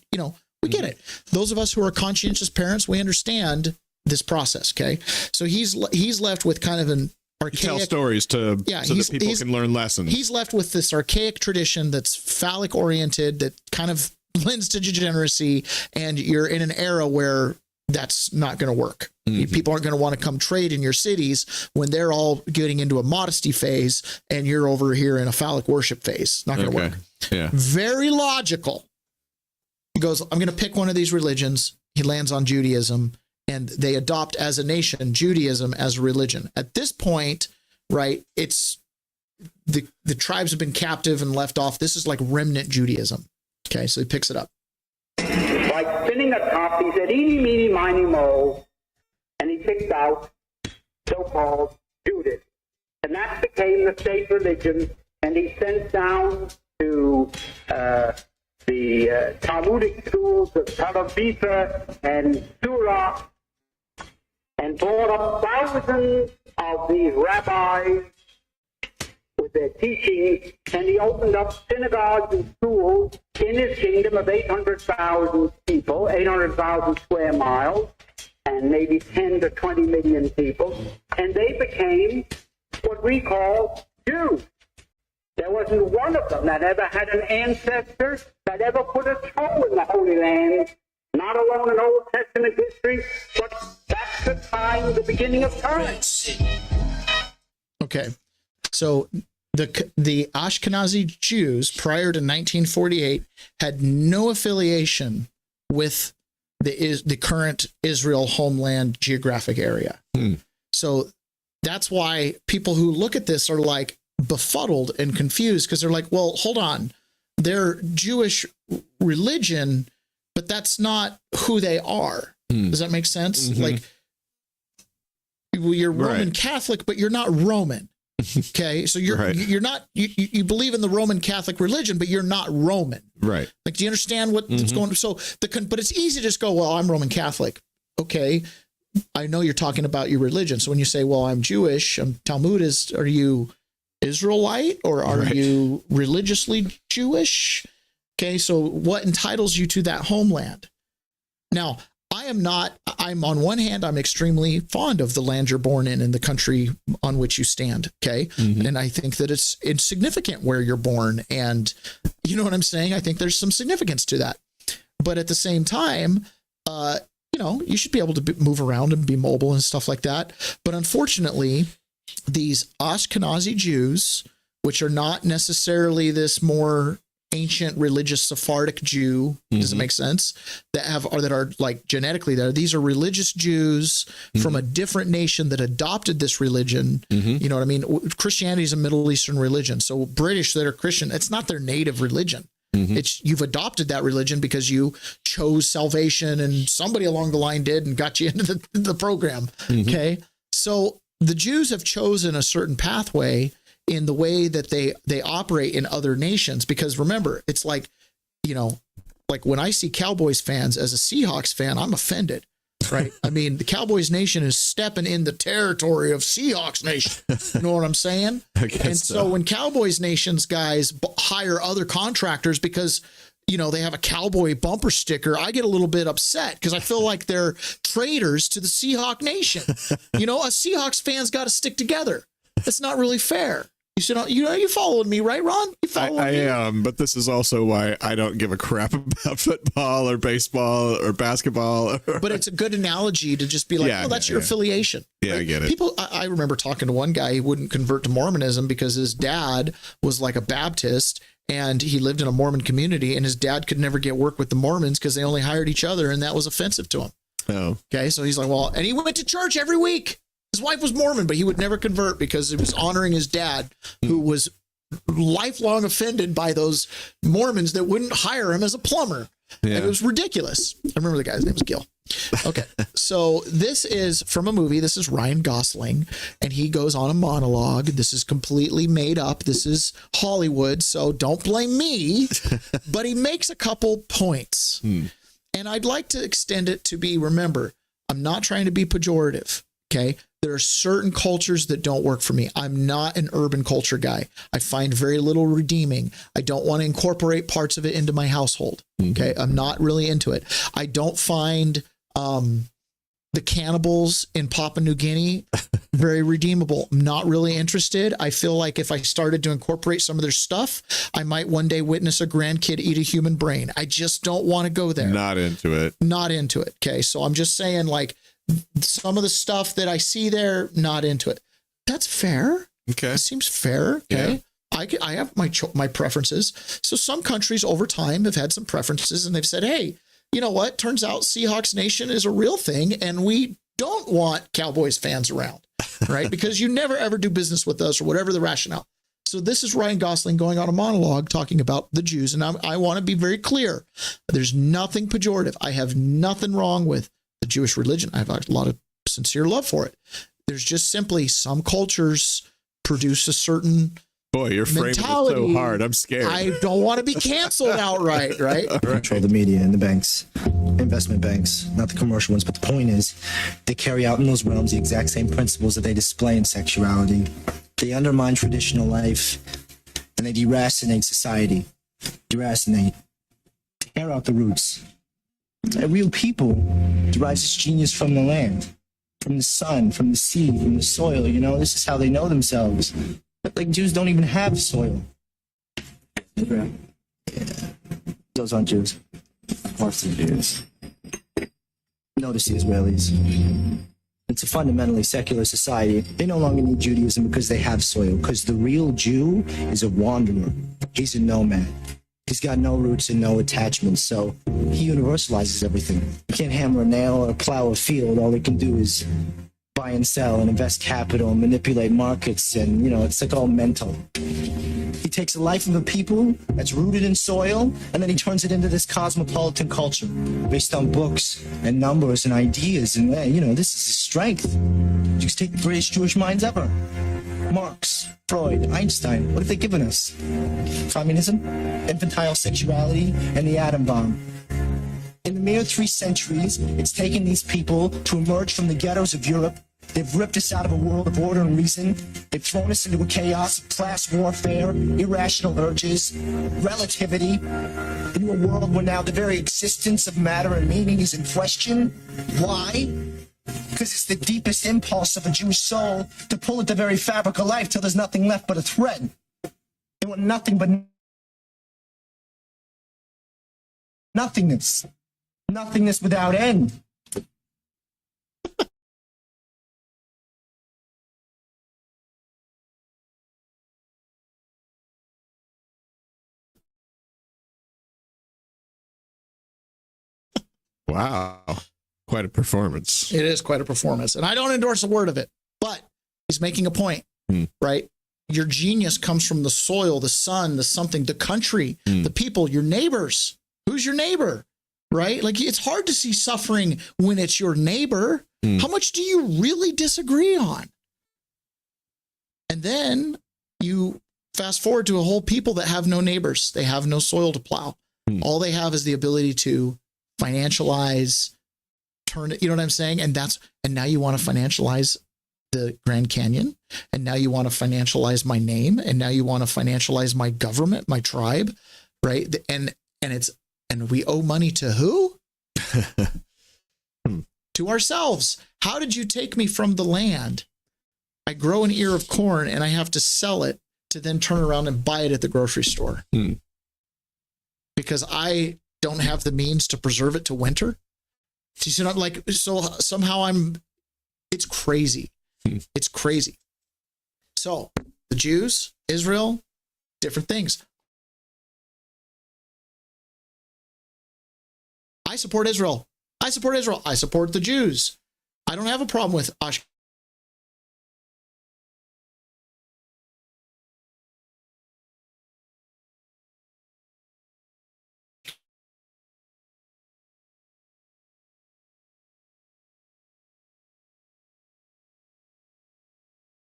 we get it. Those of us who are conscientious parents, we understand this process. Okay. So he's left with kind of an archaic, tell stories so that people can learn lessons. He's left with this archaic tradition that's phallic oriented, that kind of lends to degeneracy, and you're in an era where that's not going to work. People aren't going to want to come trade in your cities when they're all getting into a modesty phase and you're over here in a phallic worship phase. Not going to work. Yeah. Very logical. He goes, I'm going to pick one of these religions. He lands on Judaism, and they adopt as a nation Judaism as a religion. At this point, right, it's the tribes have been captive and left off. This is like remnant Judaism. Okay, so he picks it up. Like spinning a top, he said, eeny, meeny, miny, mo, and he picked out so-called Judaism. And that became the state religion, and he sent down to the Talmudic schools of Talavisa and Surah, and brought up thousands of these rabbis with their teachings, and he opened up synagogues and schools in his kingdom of 800,000 people, 800,000 square miles, and maybe 10 to 20 million people, and they became what we call Jews. There wasn't one of them that ever had an ancestor that ever put a toe in the Holy Land, not alone in Old Testament history, but that's the time, the beginning of time. Okay, so the Ashkenazi Jews prior to 1948 had no affiliation with the current Israel homeland geographic area. So that's why people who look at this are like befuddled and confused, because they're like, well, hold on, they're Jewish religion, but that's not who they are. Does that make sense? Like, you're Roman Catholic, but you're not Roman. Okay, so you're not you believe in the Roman Catholic religion, but you're not Roman. Right. Like, do you understand what's going on? So but it's easy to just go, well, I'm Roman Catholic. Okay, I know you're talking about your religion. So when you say, well, I'm Jewish, I'm Talmudist, are you Israelite or are you religiously Jewish? Okay, so what entitles you to that homeland? Now, I'm on one hand, I'm extremely fond of the land you're born in and the country on which you stand. Okay. And I think that it's significant where you're born. And you know what I'm saying? I think there's some significance to that. But at the same time, you should be able to move around and be mobile and stuff like that. But unfortunately, these Ashkenazi Jews, which are not necessarily this more ancient religious Sephardic Jew, does it make sense? That are like genetically there. These are religious Jews from a different nation that adopted this religion. You know what I mean? Christianity is a Middle Eastern religion. So British that are Christian, it's not their native religion. You've adopted that religion because you chose salvation and somebody along the line did and got you into the program. Okay. So the Jews have chosen a certain pathway in the way that they operate in other nations, because remember, it's like, like when I see Cowboys fans as a Seahawks fan, I'm offended, right? I mean, the Cowboys nation is stepping in the territory of Seahawks nation. You know what I'm saying? And so when Cowboys nations guys hire other contractors, because they have a cowboy bumper sticker, I get a little bit upset because I feel like they're traitors to the Seahawk Nation. A Seahawks fan's got to stick together. It's not really fair. You said, you following me, right, Ron? You following me? I am, but this is also why I don't give a crap about football or baseball or basketball. But it's a good analogy to just be like, that's your affiliation. Yeah, right? I get it. People, I remember talking to one guy who wouldn't convert to Mormonism because his dad was like a Baptist and he lived in a Mormon community, and his dad could never get work with the Mormons because they only hired each other, and that was offensive to him. Oh. Okay, so he's like, and he went to church every week. His wife was Mormon, but he would never convert because he was honoring his dad, who was lifelong offended by those Mormons that wouldn't hire him as a plumber. Yeah. And it was ridiculous. I remember the guy's name was Gil. Okay, so this is from a movie. This is Ryan Gosling, and he goes on a monologue. This is completely made up. This is Hollywood, so don't blame me. But he makes a couple points, and I'd like to extend it to be, remember, I'm not trying to be pejorative, okay? There are certain cultures that don't work for me. I'm not an urban culture guy. I find very little redeeming. I don't want to incorporate parts of it into my household. Okay. I'm not really into it. I don't find the cannibals in Papua New Guinea very redeemable. I'm not really interested. I feel like if I started to incorporate some of their stuff, I might one day witness a grandkid eat a human brain. I just don't want to go there. Not into it. Not into it. Okay. So I'm just saying, like, some of the stuff that I see there, not into it. That's fair. Okay. It seems fair. Okay. Yeah. I have my preferences. So some countries over time have had some preferences, and they've said, hey, you know what? Turns out Seahawks Nation is a real thing, and we don't want Cowboys fans around, right? Because you never, ever do business with us, or whatever the rationale. So this is Ryan Gosling going on a monologue talking about the Jews. And I want to be very clear. There's nothing pejorative. I have nothing wrong with the Jewish religion. I have a lot of sincere love for it. There's just simply some cultures produce a certain Boy, you're framing it so hard. I'm scared. I don't want to be canceled outright, right? Control the media and the banks, investment banks, not the commercial ones. But the point is, they carry out in those realms the exact same principles that they display in sexuality. They undermine traditional life, and they deracinate society. Deracinate. Tear out the roots. A real people derives its genius from the land, from the sun, from the sea, from the soil. This is how they know themselves. But like Jews don't even have soil. Yeah. Those aren't Jews. Most of the Jews. Notice the Israelis. It's a fundamentally secular society. They no longer need Judaism because they have soil. Because the real Jew is a wanderer. He's a nomad. He's got no roots and no attachments, so he universalizes everything. You can't hammer a nail or plow a field. All they can do is buy and sell and invest capital and manipulate markets, and, it's like all mental. He takes the life of a people that's rooted in soil, and then he turns it into this cosmopolitan culture based on books and numbers and ideas, and, this is his strength. You just take the greatest Jewish minds ever. Marx, Freud, Einstein, what have they given us? Communism, infantile sexuality, and the atom bomb. In the mere 3 centuries, it's taken these people to emerge from the ghettos of Europe. They've ripped us out of a world of order and reason. They've thrown us into a chaos of class warfare, irrational urges, relativity, into a world where now the very existence of matter and meaning is in question. Why? Because it's the deepest impulse of a Jewish soul to pull at the very fabric of life till there's nothing left but a thread. They want nothing but nothingness. Nothingness without end. Wow. Quite a performance. It is quite a performance. And I don't endorse a word of it, but he's making a point, right? Your genius comes from the soil, the sun, the something, the country, the people, your neighbors. Who's your neighbor, right? Like, it's hard to see suffering when it's your neighbor. How much do you really disagree on? And then you fast forward to a whole people that have no neighbors. They have no soil to plow. All they have is the ability to financialize, turn it, you know what I'm saying? And now you want to financialize the Grand Canyon, and now you want to financialize my name, and now you want to financialize my government, my tribe, right? And And we owe money to who? To ourselves. How did you take me from the land? I grow an ear of corn and I have to sell it to then turn around and buy it at the grocery store. Because I don't have the means to preserve it to winter. So, so somehow it's crazy. It's crazy. So the Jews, Israel, different things. I support Israel. I support Israel. I support the Jews. I don't have a problem with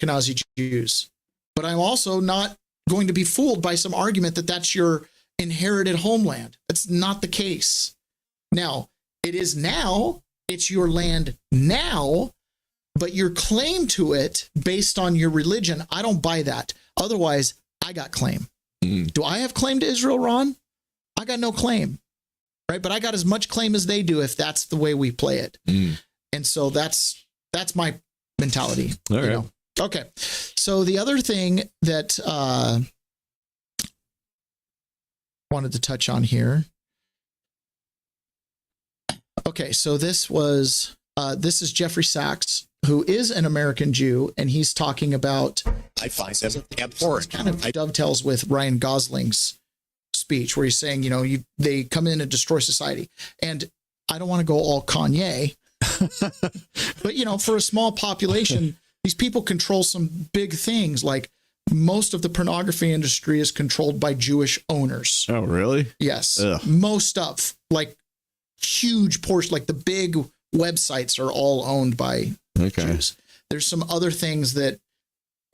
Ashkenazi Jews. But I'm also not going to be fooled by some argument that that's your inherited homeland. That's not the case. Now, it is now, it's your land now, but your claim to it based on your religion, I don't buy that. Otherwise, I got claim. Do I have claim to Israel, Ron? I got no claim, right? But I got as much claim as they do if that's the way we play it. And so that's my mentality. All right. You know? Okay. So the other thing that wanted to touch on here. Okay, so this is Jeffrey Sachs, who is an American Jew, and he's talking about. I find them abhorrent. Kind of dovetails with Ryan Gosling's speech, where he's saying, they come in and destroy society, and I don't want to go all Kanye, but for a small population, these people control some big things. Like most of the pornography industry is controlled by Jewish owners. Oh, really? Yes, Ugh. most of huge portion, like the big websites are all owned by Jews. There's some other things that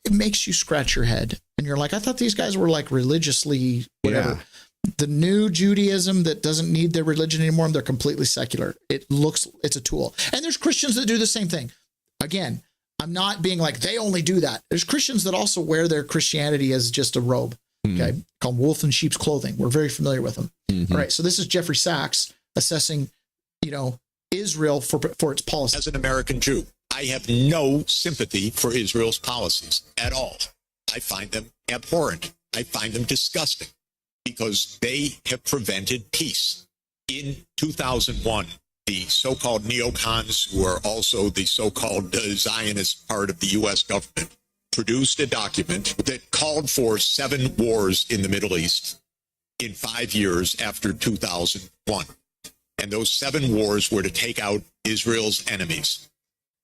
it makes you scratch your head and you're like, I thought these guys were like religiously whatever. Yeah. The new Judaism that doesn't need their religion anymore, they're completely secular. It's a tool. And there's Christians that do the same thing. Again, I'm not being like they only do that. There's Christians that also wear their Christianity as just a robe. Okay. Called wolf in sheep's clothing. We're very familiar with them. All right. So this is Jeffrey Sachs assessing, Israel for its policy. As an American Jew, I have no sympathy for Israel's policies at all. I find them abhorrent. I find them disgusting because they have prevented peace. In 2001, the so-called neocons, who are also the so-called Zionist part of the U.S. government, produced a document that called for 7 wars in the Middle East in 5 years after 2001. And those 7 wars were to take out Israel's enemies.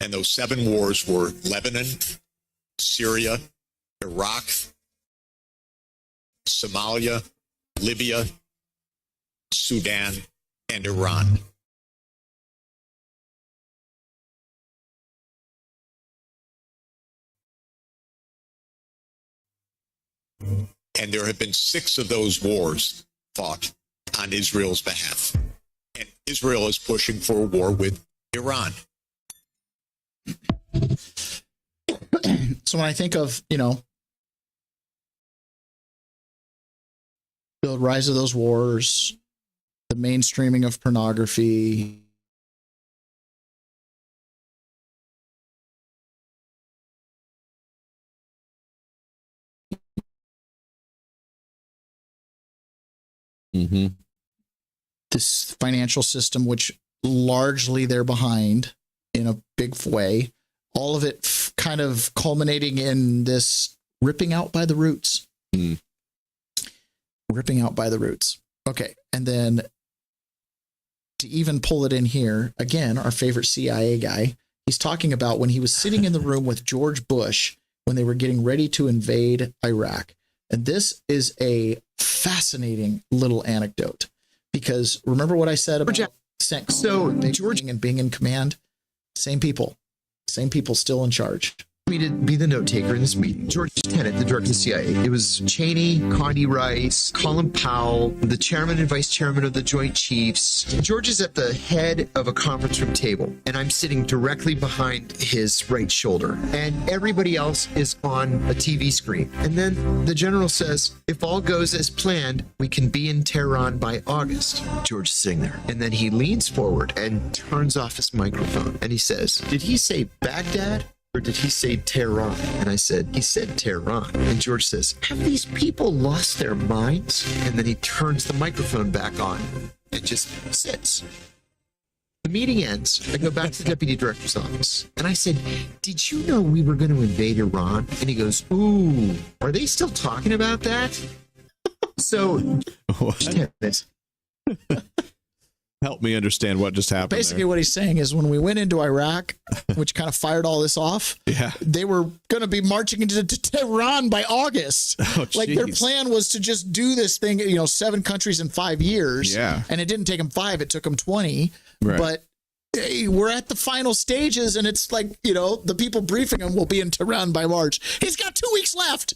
And those 7 wars were Lebanon, Syria, Iraq, Somalia, Libya, Sudan, and Iran. And there have been 6 of those wars fought on Israel's behalf. And Israel is pushing for a war with Iran. So when I think of, the rise of those wars, the mainstreaming of pornography, this financial system, which largely they're behind in a big way, all of it kind of culminating in this ripping out by the roots. Ripping out by the roots. Okay. And then to even pull it in here, again, our favorite CIA guy, he's talking about when he was sitting in the room with George Bush when they were getting ready to invade Iraq. And this is a fascinating little anecdote because remember what I said about George and being in command? Same people still in charge. me to be the note taker in this meeting. George Tenet, the director of the CIA. It was Cheney, Condi Rice, Colin Powell, the chairman and vice chairman of the Joint Chiefs. George is at the head of a conference room table, and I'm sitting directly behind his right shoulder. And everybody else is on a TV screen. And then the general says, if all goes as planned, we can be in Tehran by August. George is sitting there. And then he leans forward and turns off his microphone. And he says, did he say Baghdad? Or did he say Tehran? And I said, he said Tehran. And George says, have these people lost their minds? And then he turns the microphone back on and just sits. The meeting ends. I go back to the deputy director's office. And I said, did you know we were going to invade Iran? And he goes, ooh, are they still talking about that? So, help me understand what just happened. Basically, what he's saying is when we went into Iraq, which kind of fired all this off, they were going to be marching into Tehran by August. Like their plan was to just do this thing, 7 countries in 5 years. Yeah. And it didn't take them 5, it took them 20. Right. But hey, we're at the final stages, and it's like, the people briefing him will be in Tehran by March. He's got 2 weeks left.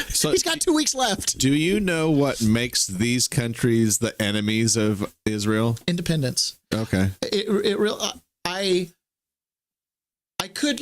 He's got 2 weeks left. Do you know what makes these countries the enemies of Israel? Independence. Okay. I could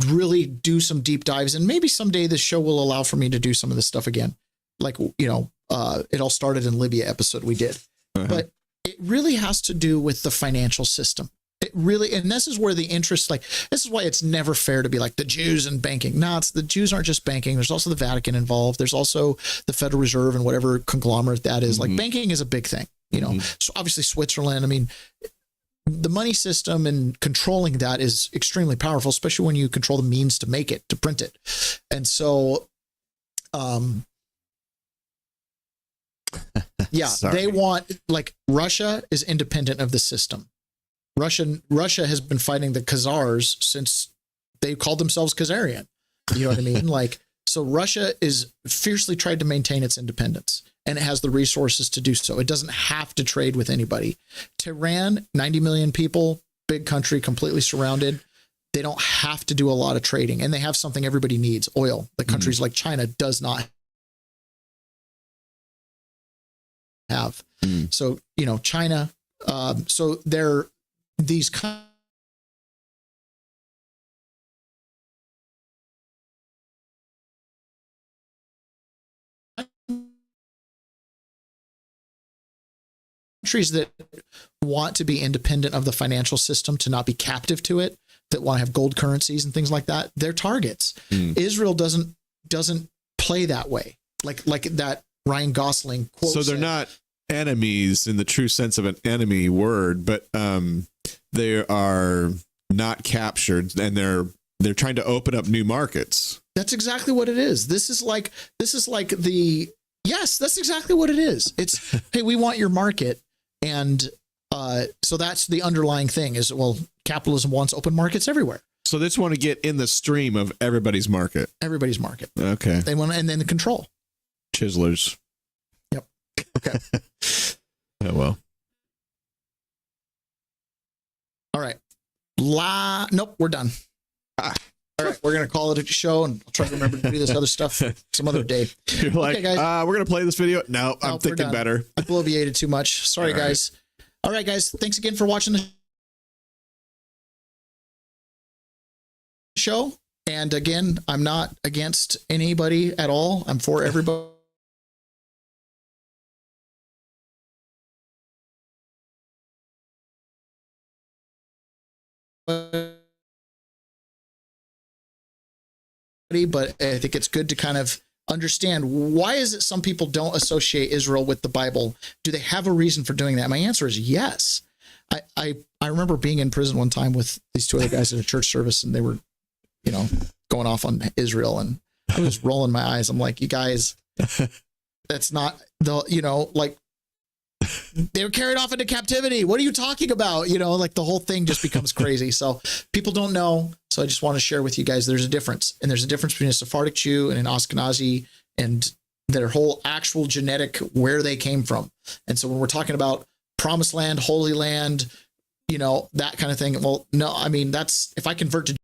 really do some deep dives, and maybe someday this show will allow for me to do some of this stuff again. It all started in Libya episode we did. But it really has to do with the financial system. It really, and this is where the interest, this is why it's never fair to be like the Jews and banking. No, the Jews aren't just banking. There's also the Vatican involved. There's also the Federal Reserve and whatever conglomerate that is. Like banking is a big thing, So obviously Switzerland, the money system and controlling that is extremely powerful, especially when you control the means to make it, to print it. And so, they want, Russia is independent of the system. Russia has been fighting the Khazars since they called themselves Kazarian. You know what I mean? So Russia is fiercely tried to maintain its independence, and it has the resources to do so. It doesn't have to trade with anybody. Tehran, 90 million people, big country, completely surrounded. They don't have to do a lot of trading, and they have something everybody needs, oil. The countries like China does not have. So, China, so they're these countries that want to be independent of the financial system, to not be captive to it, that want to have gold currencies and things like that, they're targets. Israel doesn't play that way. Like that Ryan Gosling quote. So they're not enemies in the true sense of an enemy word, but they are not captured, and they're trying to open up new markets. That's exactly what it is. This is like yes, that's exactly what it is. It's, hey, we want your market. And so that's the underlying thing is, well, capitalism wants open markets everywhere. So they just want to get in the stream of everybody's market. Everybody's market. Okay. They want, and then the control. Chiselers. Yep. Okay. Oh, well. All right. Nope, we're done. All right, we're going to call it a show, and I'll try to remember to do this other stuff some other day. You're like, okay, guys. We're going to play this video. No, I'm thinking better. I bloviated too much. Sorry, guys. All right, guys. Thanks again for watching the show. And again, I'm not against anybody at all. I'm for everybody. But I think it's good to kind of understand, why is it some people don't associate Israel with the Bible? Do they have a reason for doing that? My answer is yes. I remember being in prison one time with these 2 other guys at a church service, and they were, going off on Israel, and I was rolling my eyes. I'm like, you guys, that's not the, they were carried off into captivity. What are you talking about? The whole thing just becomes crazy. So people don't know. So I just want to share with you guys, there's a difference. And there's a difference between a Sephardic Jew and an Ashkenazi, and their whole actual genetic, where they came from. And so when we're talking about promised land, holy land, that kind of thing, well, no, that's, if I convert to